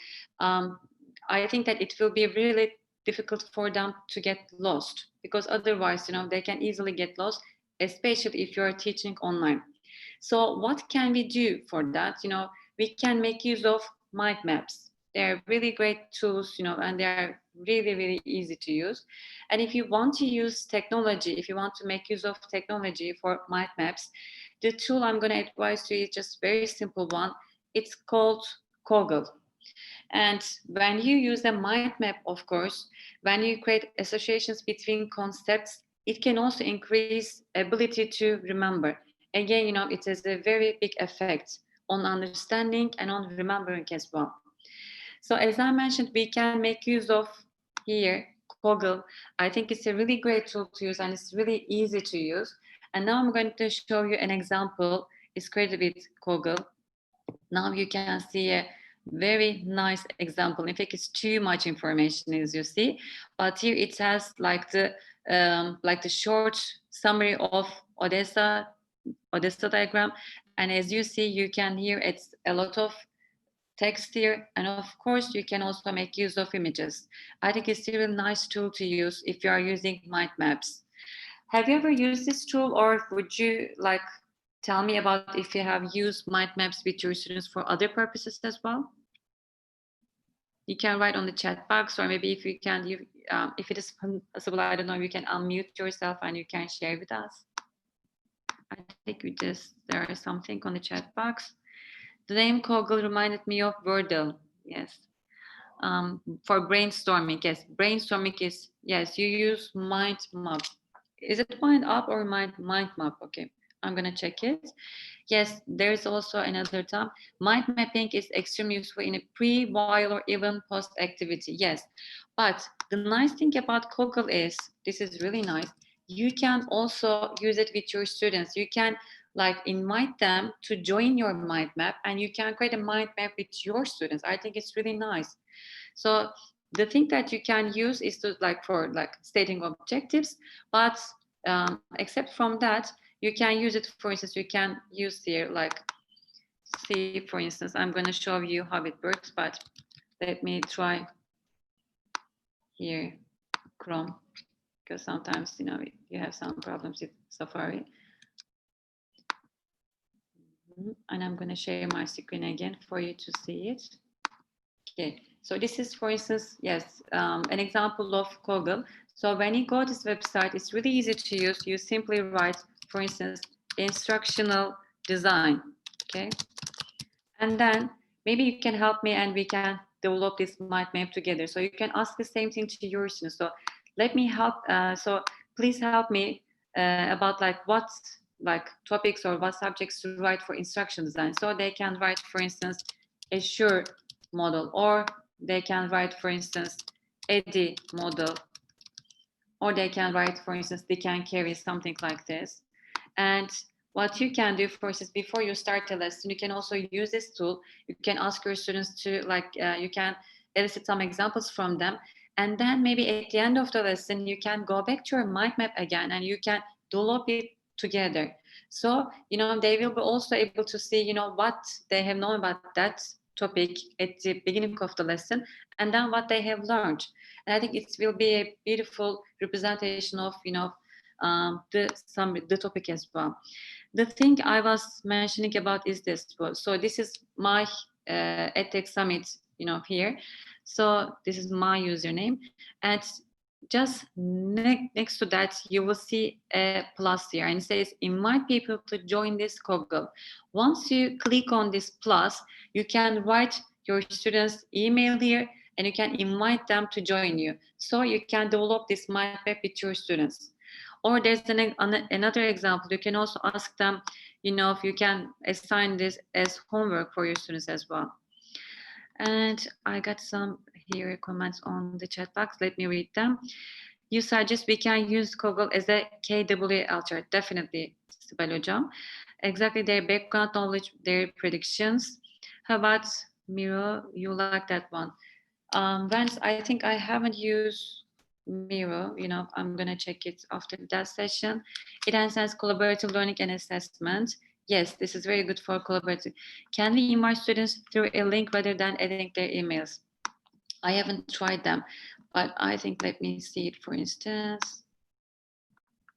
[SPEAKER 5] I think that it will be really difficult for them to get lost, because otherwise, you know, they can easily get lost, especially if you're teaching online. So what can we do for that? You know, we can make use of mind maps. They're really great tools, you know, and they're really, really easy to use. And if you want to use technology, if you want to make use of technology for mind maps, the tool I'm going to advise you is just a very simple one. It's called Koggle. And when you use a mind map, of course, when you create associations between concepts, it can also increase ability to remember. Again, you know, it has a very big effect on understanding and on remembering as well. So as I mentioned, we can make use of here, Koggle. I think it's a really great tool to use, and it's really easy to use. And now I'm going to show you an example. It's created with Koggle. Now you can see a very nice example. In fact, it's too much information, as you see, but here it has like the short summary of Odessa diagram. And as you see, you can hear it's a lot of text here, and of course you can also make use of images. I think it's a really nice tool to use if you are using mind maps. Have you ever used this tool, or would you like tell me about if you have used mind maps with your students for other purposes as well? You can write on the chat box, or maybe if you can, if it is possible, I don't know, you can unmute yourself and you can share with us. I think there is something on the chat box. The name Koggle reminded me of Wordle. Yes. For brainstorming, yes. Brainstorming is, yes, you use mind map. Is it mind up or mind map? Okay, I'm gonna check it. Yes, there's also another term. Mind mapping is extremely useful in a pre, while, or even post activity. Yes, but the nice thing about Koggle is, this is really nice, you can also use it with your students. You can like invite them to join your mind map, and you can create a mind map with your students. I think it's really nice. So the thing that you can use is to for stating objectives, but except from that, you can use it. For instance, you can use here see, for instance, I'm going to show you how it works, but let me try here Chrome, because sometimes, you know, you have some problems with Safari. And I'm going to share my screen again for you to see it. Okay, so this is, for instance, yes, an example of Koggle. So when you go to this website, it's really easy to use. You simply write, for instance, instructional design, okay? And then maybe you can help me and we can develop this mind map together. So you can ask the same thing to your students. So let me help, so please help me about what topics or what subjects to write for instruction design. So they can write, for instance, Azure model, or they can write, for instance, EDI model, or they can write, for instance, they can carry something like this. And what you can do, for instance, before you start a lesson, you can also use this tool. You can ask your students to you can elicit some examples from them. And then maybe at the end of the lesson, you can go back to your mind map again and you can develop it together. So, you know, they will be also able to see, you know, what they have known about that topic at the beginning of the lesson, and then what they have learned. And I think it will be a beautiful representation of, you know, the topic as well. The thing I was mentioning about is this. So this is my edtech summit, you know, here. So this is my username, and just next to that, you will see a plus here, and it says invite people to join this Kaggle. Once you click on this plus, you can write your students' email here, and you can invite them to join you. So you can develop this mind map with your students. Or there's another example. You can also ask them, you know, if you can assign this as homework for your students as well. And I got some here comments on the chat box. Let me read them. You suggest we can use Kaggle as a KW alter. Definitely, Sibel Hocam. Exactly their background knowledge, their predictions. How about Miro? You like that one? Vance, I think I haven't used Miro. You know, I'm gonna check it after that session. It enhances collaborative learning and assessment. Yes, this is very good for collaborative. Can we invite students through a link rather than adding their emails? I haven't tried them, but I think, let me see it, for instance.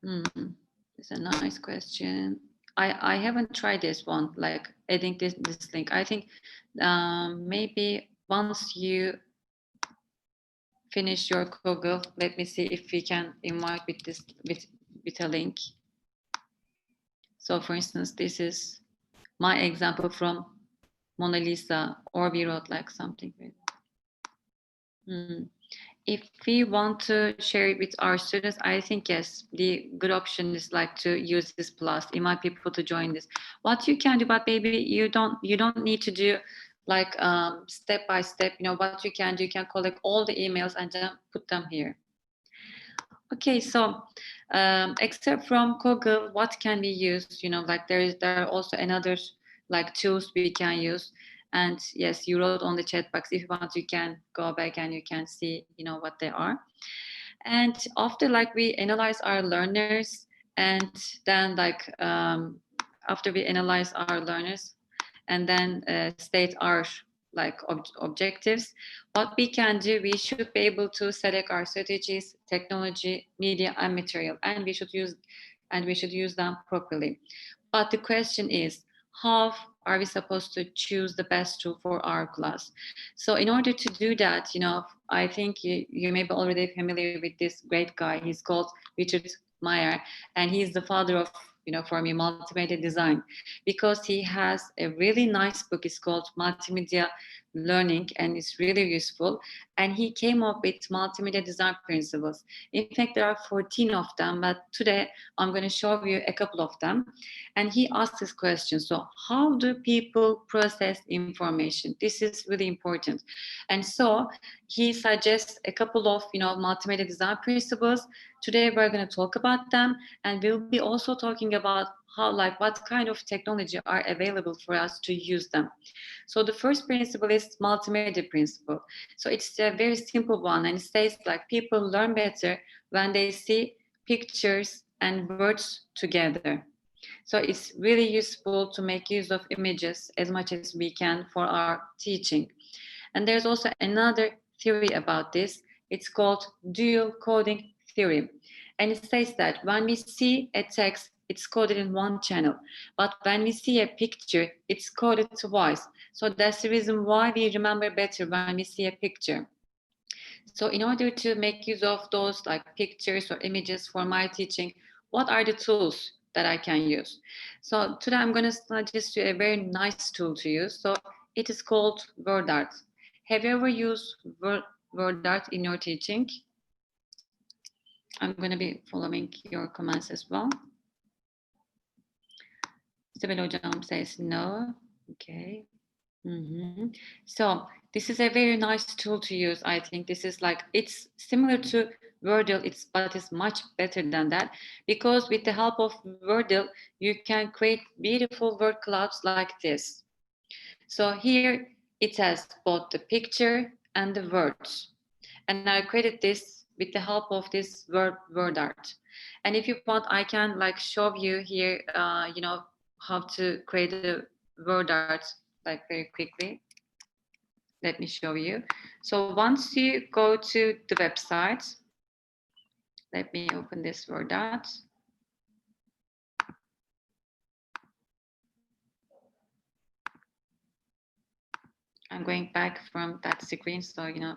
[SPEAKER 5] It's a nice question. I haven't tried this one, like adding this link. I think maybe once you finish your Kaggle, let me see if we can invite with this with a link. So for instance, this is my example from Mona Lisa, or we wrote like something. If we want to share it with our students, I think yes, the good option is like to use this plus, invite people to join this. What you can do, but maybe you don't need to do like step by step. You know what you can do, you can collect all the emails and then put them here. Okay, so except from Kaggle, what can we use? You know, like there are also another like tools we can use. And yes, you wrote on the chat box. If you want, you can go back and you can see, you know, what they are. And after like we analyze our learners, and then like after we analyze our learners, and then state our like objectives, what we can do, we should be able to select our strategies, technology, media, and material, and we should use them properly. But the question is, how are we supposed to choose the best tool for our class? So in order to do that, you know, I think you may be already familiar with this great guy. He's called Richard Meyer, and he's the father of, you know, for me, multimedia design, because he has a really nice book. It's called Multimedia Learning, and it's really useful. And he came up with multimedia design principles. In fact, there are 14 of them, but today I'm going to show you a couple of them. And he asked this question: so how do people process information? This is really important. And so he suggests a couple of, you know, multimedia design principles. Today we're going to talk about them, and we'll be also talking about how, like, what kind of technology are available for us to use them. So the first principle is multimedia principle. So it's a very simple one, and it says like people learn better when they see pictures and words together. So it's really useful to make use of images as much as we can for our teaching. And there's also another theory about this. It's called dual coding theory. And it says that when we see a text, it's coded in one channel. But when we see a picture, it's coded twice. So that's the reason why we remember better when we see a picture. So in order to make use of those like pictures or images for my teaching, what are the tools that I can use? So today I'm going to suggest you a very nice tool to use. So it is called WordArt. Have you ever used WordArt in your teaching? I'm going to be following your commands as well. Sibel Hocam says no. Okay. So this is a very nice tool to use. I think this is like, it's similar to Wordle, but it's much better than that, because with the help of Wordle, you can create beautiful word clouds like this. So here it has both the picture and the words. And I created this with the help of this word art. And if you want, I can like show you here, you know, how to create a word art like very quickly. Let me show you. So once you go to the website, let me open this word art. I'm going back from that screen, so you know.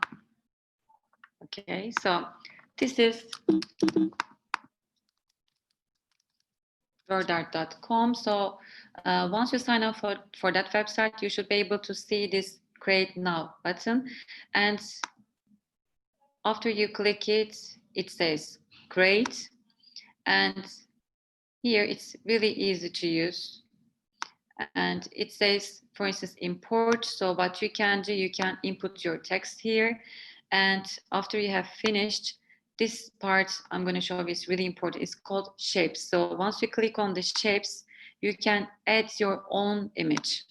[SPEAKER 5] Okay, so this is wordart.com. So once you sign up for that website, you should be able to see this Create Now button. And after you click it, it says Create. And here it's really easy to use. And it says, for instance, import. So what you can do, you can input your text here. And after you have finished, this part I'm going to show you is really important. It's called shapes. So once you click on the shapes, you can add your own image.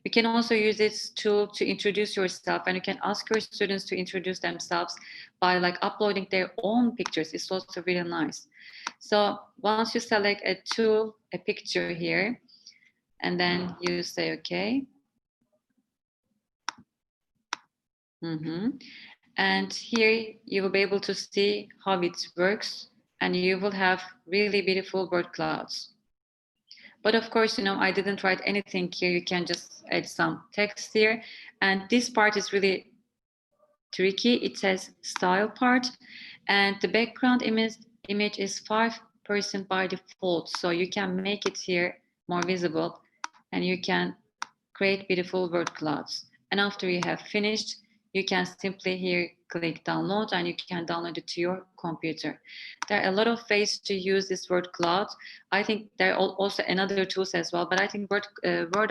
[SPEAKER 5] You can also use this tool to introduce yourself, and you can ask your students to introduce themselves by like uploading their own pictures. It's also really nice. So once you select a tool, a picture here, and then you say, okay. And here you will be able to see how it works, and you will have really beautiful word clouds. But of course, you know, I didn't write anything here. You can just add some text here. And this part is really tricky. It says style part, and the background image is 5% by default. So you can make it here more visible, and you can create beautiful word clouds. And after you have finished, you can simply here click download, and you can download it to your computer. There are a lot of ways to use this word cloud. I think there are also another tools as well, but I think word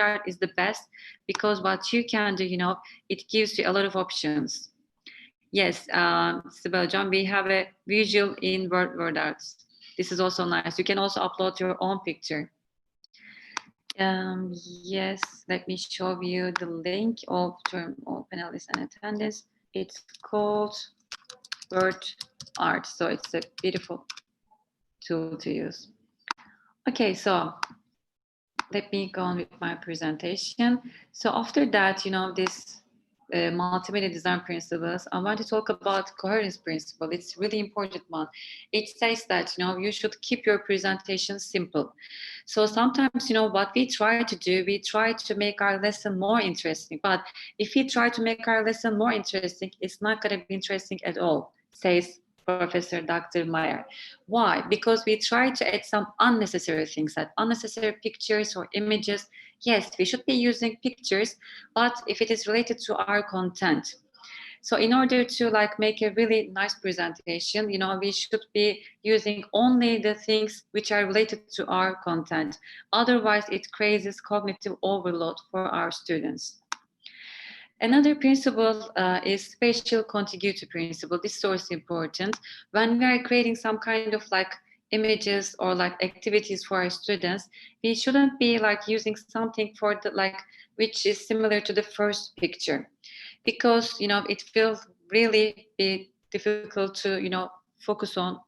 [SPEAKER 5] art is the best, because what you can do, you know, it gives you a lot of options. Yes, Sibel John, we have a visual in word arts. This is also nice. You can also upload your own picture. Yes, let me show you the link of all panelists and attendees. It's called Word Art. So it's a beautiful tool to use. Okay, so let me go on with my presentation. So after that, you know, this multimedia design principles, I want to talk about coherence principle. It's really important one. It says that, you know, you should keep your presentation simple. So sometimes, you know, what we try to do, we try to make our lesson more interesting. But if we try to make our lesson more interesting, it's not going to be interesting at all, says Professor Dr. Meyer. Why? Because we try to add some unnecessary things, like unnecessary pictures or images. Yes, we should be using pictures, but if it is related to our content. So in order to like make a really nice presentation, you know, we should be using only the things which are related to our content. Otherwise, it creates cognitive overload for our students. Another principle is spatial contiguity principle. This is also important. When we are creating some kind of like images or like activities for our students, we shouldn't be like using something for the like which is similar to the first picture, because you know it will really be difficult to, you know, focus on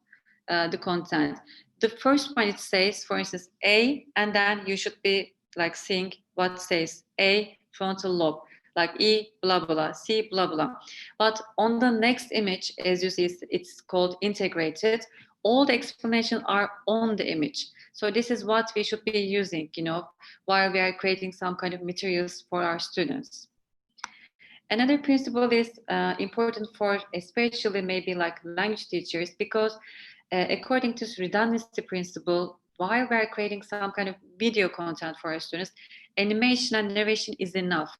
[SPEAKER 5] the content. The first one, it says, for instance, A, and then you should be like seeing what says A frontal lobe, like E blah blah, C blah blah. But on the next image, as you see, it's called integrated. All the explanations are on the image. So this is what we should be using, you know, while we are creating some kind of materials for our students. Another principle is important for especially maybe like language teachers, because according to redundancy principle, while we're creating some kind of video content for our students, animation and narration is enough.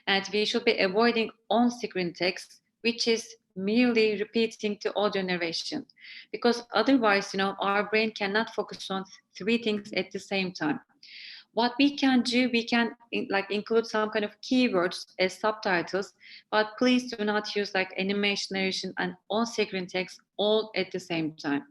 [SPEAKER 5] And we should be avoiding on-screen text, which is merely repeating the audio narration. Because otherwise, you know, our brain cannot focus on 3 things at the same time. What we can do, we can like include some kind of keywords as subtitles, but please do not use like animation, narration, and on-screen text all at the same time.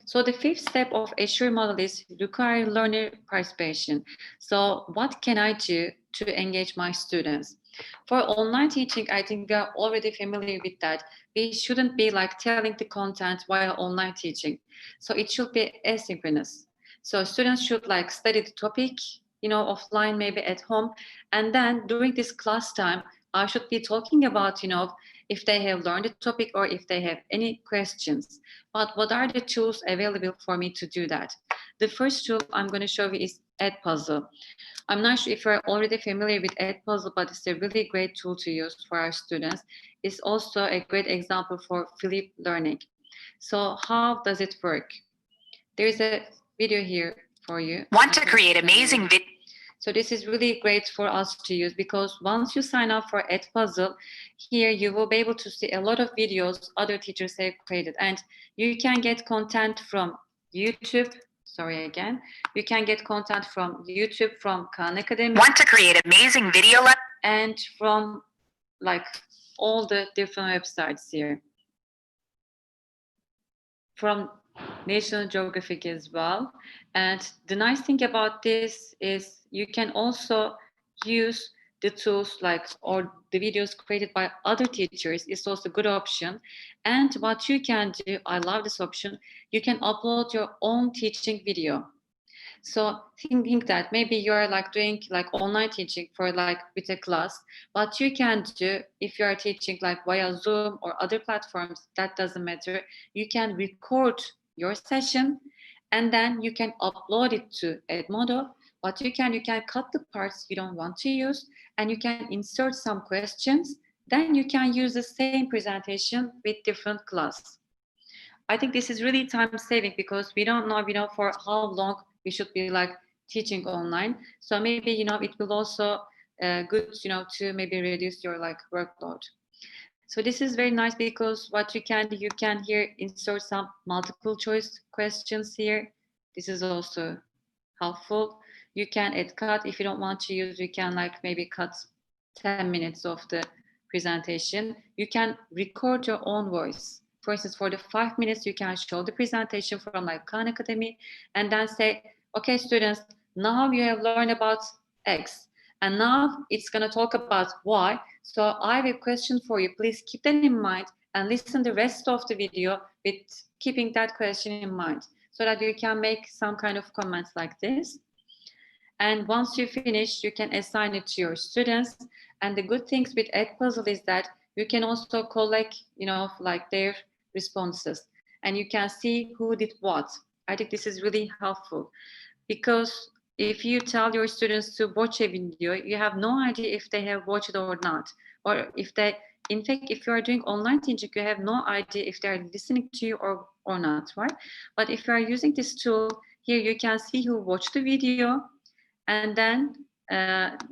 [SPEAKER 5] So the 5th step of Azure model is require learner participation. So what can I do to engage my students? For online teaching, I think we are already familiar with that. We shouldn't be like telling the content while online teaching. So it should be asynchronous. So students should like study the topic, you know, offline, maybe at home. And then during this class time, I should be talking about, you know, if they have learned the topic or if they have any questions. But what are the tools available for me to do that? The first tool I'm going to show you is Edpuzzle. I'm not sure if you're already familiar with Edpuzzle, but it's a really great tool to use for our students. It's also a great example for Flip learning. So how does it work? There's a video here for you.
[SPEAKER 7] Want to create amazing videos?
[SPEAKER 5] So this is really great for us to use because once you sign up for Edpuzzle, here you will be able to see a lot of videos other teachers have created, and you can get content from YouTube. Sorry again. You can get content from YouTube, from Khan Academy.
[SPEAKER 7] Want to create amazing video?
[SPEAKER 5] And from like all the different websites here. From National Geographic as well. And the nice thing about this is you can also use the tools like, or the videos created by other teachers is also a good option. And what you can do, I love this option, you can upload your own teaching video. So thinking that maybe you're like doing like online teaching for like with a class, what you can do if you are teaching like via Zoom or other platforms, that doesn't matter. You can record your session and then you can upload it to Edmodo. What you can cut the parts you don't want to use and you can insert some questions. Then you can use the same presentation with different class. I think this is really time saving because we don't know, for how long we should be like teaching online. So maybe, it will also good, to maybe reduce your like workload. So this is very nice because what you can here insert some multiple choice questions here. This is also helpful. You can add cut if you don't want to use, you can like maybe cut 10 minutes of the presentation. You can record your own voice. For instance, for the 5 minutes, you can show the presentation from like Khan Academy and then say, okay, students, now you have learned about X and now it's going to talk about Y. So I have a question for you. Please keep that in mind and listen the rest of the video with keeping that question in mind so that you can make some kind of comments like this. And once you finish, you can assign it to your students. And the good things with Edpuzzle is that you can also collect, like their responses and you can see who did what. I think this is really helpful because if you tell your students to watch a video, you have no idea if they have watched it or not. Or if they, in fact, if you are doing online teaching, you have no idea if they are listening to you or not, right? But if you are using this tool, here you can see who watched the video and then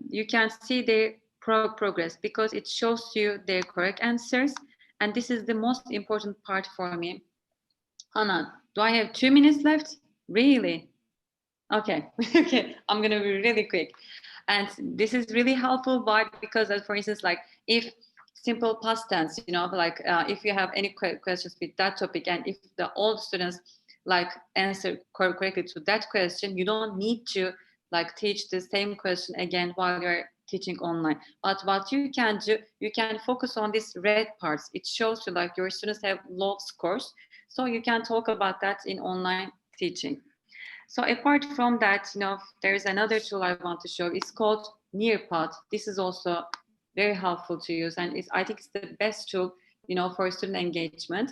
[SPEAKER 5] you can see their progress because it shows you their correct answers. And this is the most important part for me. Hanan, do I have 2 minutes left? Really? Okay, okay, I'm gonna be really quick. And this is really helpful, why? Because for instance, like if simple past tense, like if you have any questions with that topic and if all the students like answer correctly to that question, you don't need to like teach the same question again while you're teaching online. But what you can do, you can focus on these red parts. It shows you like your students have low scores. So you can talk about that in online teaching. So apart from that, there's another tool I want to show. It's called Nearpod. This is also very helpful to use. And I think it's the best tool, for student engagement.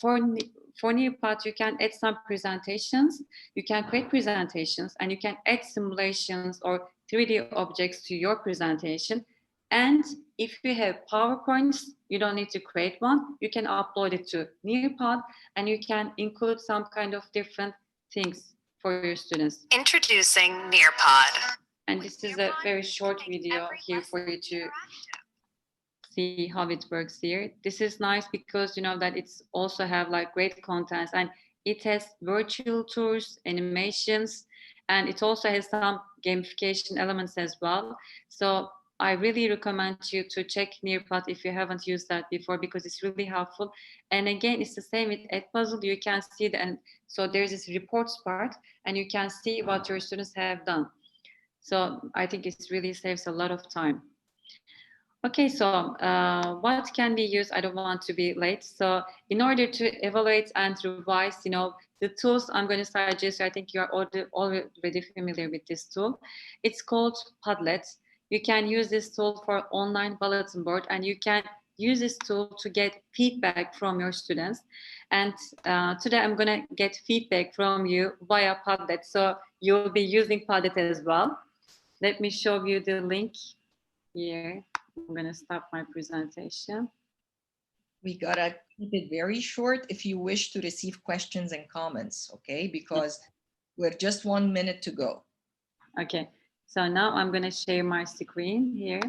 [SPEAKER 5] For Nearpod, you can add some presentations. You can create presentations and you can add simulations or 3D objects to your presentation. And if you have PowerPoints, you don't need to create one. You can upload it to Nearpod and you can include some kind of different things for your students.
[SPEAKER 7] Introducing Nearpod.
[SPEAKER 5] And this is a very short video here for you to see how it works here. This is nice because that it's also have like great contents and it has virtual tours, animations, and it also has some gamification elements as well. So I really recommend you to check Nearpod if you haven't used that before because it's really helpful. And again, it's the same with Edpuzzle. You can see and so there's this reports part and you can see what your students have done. So I think it really saves a lot of time. Okay, so what can be used? I don't want to be late. So in order to evaluate and revise, the tools I'm going to suggest, I think you are already familiar with this tool. It's called Padlet. You can use this tool for online bulletin board, and you can use this tool to get feedback from your students. And today I'm going to get feedback from you via Padlet. So you'll be using Padlet as well. Let me show you the link here. I'm going to stop my presentation.
[SPEAKER 2] We gotta keep it very short if you wish to receive questions and comments, okay? Because we're just 1 minute to go.
[SPEAKER 5] Okay, so now I'm going to share my screen here.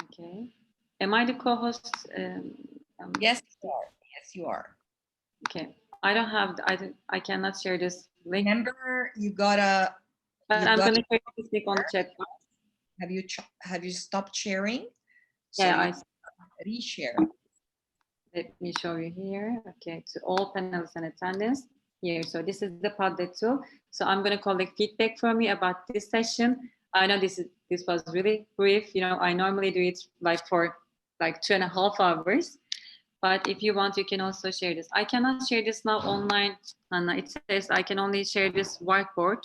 [SPEAKER 5] Okay, am I the co-host?
[SPEAKER 2] Yes, you are. Yes, you are.
[SPEAKER 5] Okay, I don't have, I cannot share this link.
[SPEAKER 2] Remember, you gotta.
[SPEAKER 5] But I'm going to click on the chat box.
[SPEAKER 2] Have you stopped sharing?
[SPEAKER 5] Yeah,
[SPEAKER 2] So reshare.
[SPEAKER 5] Let me show you here. Okay, to all panelists and attendants here. So this is the Padlet tool. So I'm going to collect feedback from you about this session. I know this was really brief. I normally do it for 2.5 hours. But if you want, you can also share this. I cannot share this now online, Anna. It says I can only share this whiteboard.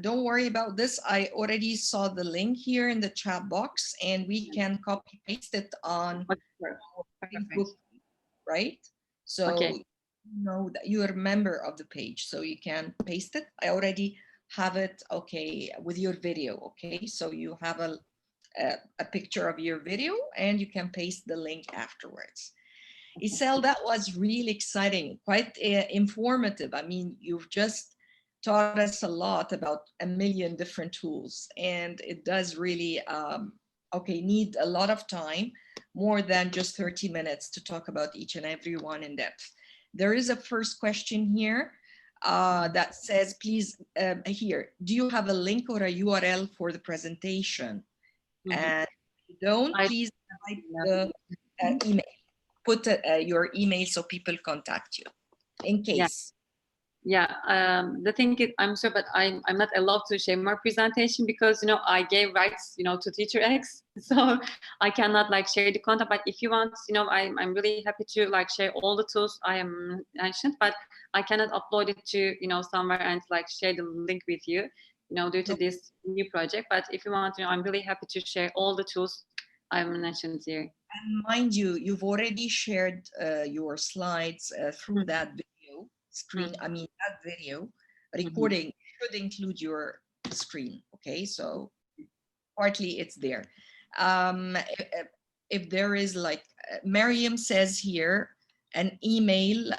[SPEAKER 2] Don't worry about this. I already saw the link here in the chat box, and we can copy paste it on Facebook, right? So
[SPEAKER 5] okay.
[SPEAKER 2] you know that you're a member of the page, so you can paste it. I already have it, okay, with your video, okay? So you have a picture of your video, and you can paste the link afterwards. Isel, that was really exciting, quite informative. I mean, you've just taught us a lot about a million different tools, and it does really need a lot of time, more than just 30 minutes to talk about each and every one in depth. There is a first question here that says, please, here, do you have a link or a URL for the presentation? And if you don't, please write the email. Put your email so people contact you in case.
[SPEAKER 5] The thing is, I'm sorry, but I'm not allowed to share my presentation because I gave rights to Teacher X, so I cannot share the content. But if you want, I'm really happy to share all the tools I am mentioned, but I cannot upload it to somewhere and share the link with you due to this new project. But if you want, I'm really happy to share all the tools I mentioned here.
[SPEAKER 2] And mind you, you've already shared your slides through that video screen. I mean, that video recording should include your screen. Okay, so partly it's there. If there is Mariam says here, an email.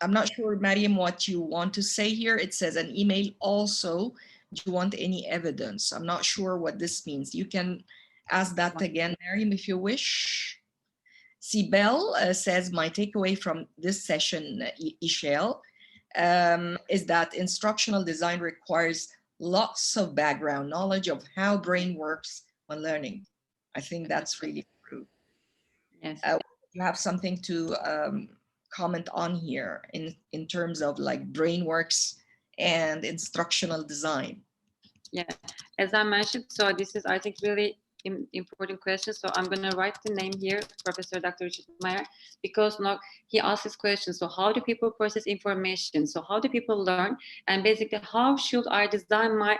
[SPEAKER 2] I'm not sure, Mariam, what you want to say here. It says an email also. Do you want any evidence? I'm not sure what this means. You can ask that again, Mariam, if you wish. Sibel says, my takeaway from this session, Ishel, is that instructional design requires lots of background knowledge of how brain works when learning. I think that's really true.
[SPEAKER 5] Yes.
[SPEAKER 2] You have something to comment on here in terms of brain works and instructional design?
[SPEAKER 5] Yeah, as I mentioned, so this is, I think, really important question. So I'm going to write the name here, Professor Dr. Richard Meyer, because he asked this question. So how do people process information? So how do people learn? And basically, how should I design my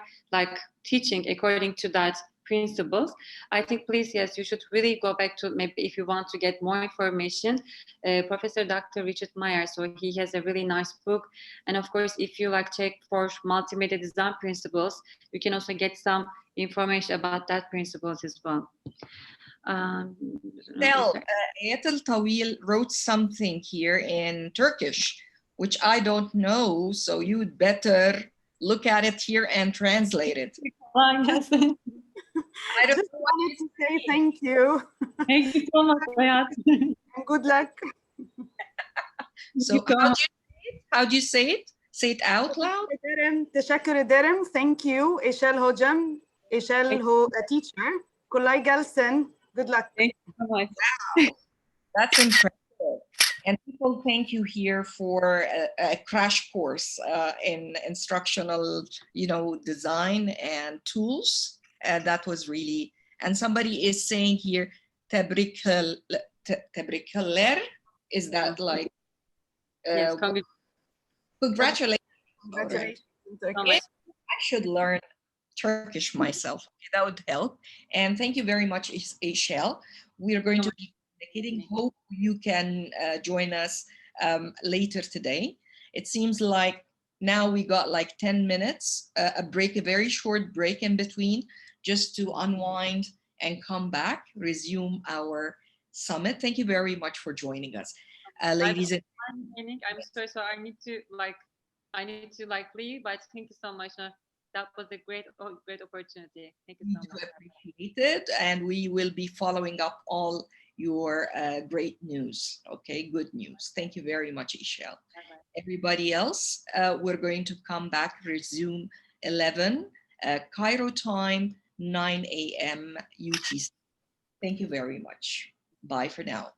[SPEAKER 5] teaching according to that principles? I think, please, yes, you should really go back to, maybe if you want to get more information, Professor Dr. Richard Meyer. So he has a really nice book. And of course, if you check for multimedia design principles, you can also get some information about that principles as well.
[SPEAKER 2] Ayatul Tawil wrote something here in Turkish, which I don't know, so you'd better look at it here and translate it.
[SPEAKER 5] Yes.
[SPEAKER 6] I just wanted to say thank you.
[SPEAKER 5] Thank you so much, Hayat.
[SPEAKER 6] And good luck.
[SPEAKER 2] So how do you say it? Say it out loud.
[SPEAKER 6] تشكر ederim. Thank you. Ishel hocam. Ishel ho a teacher. Kolay gelsin. Good luck.
[SPEAKER 5] Thank you so much.
[SPEAKER 2] Wow. That's impressive. And people thank you here for a crash course in instructional, design and tools. That was really, and somebody is saying here, tebrikler, is that like,
[SPEAKER 5] Yes,
[SPEAKER 2] congratulations.
[SPEAKER 6] Congratulations.
[SPEAKER 2] I should learn Turkish myself. That would help. And thank you very much, Ishel. We are going to be communicating. Hope you can join us later today. It seems like now we got like 10 minutes, a break, a very short break in between, just to unwind and come back, resume our summit. Thank you very much for joining us. Ladies and
[SPEAKER 5] I'm so sorry. I need to leave, but thank you so much. That was a great opportunity. Thank you so much.
[SPEAKER 2] Appreciate it, and we will be following up all your great news. Okay, good news. Thank you very much, Ishel. Everybody else, we're going to come back, resume 11 Cairo time, 9 a.m. UTC. Thank you very much. Bye for now.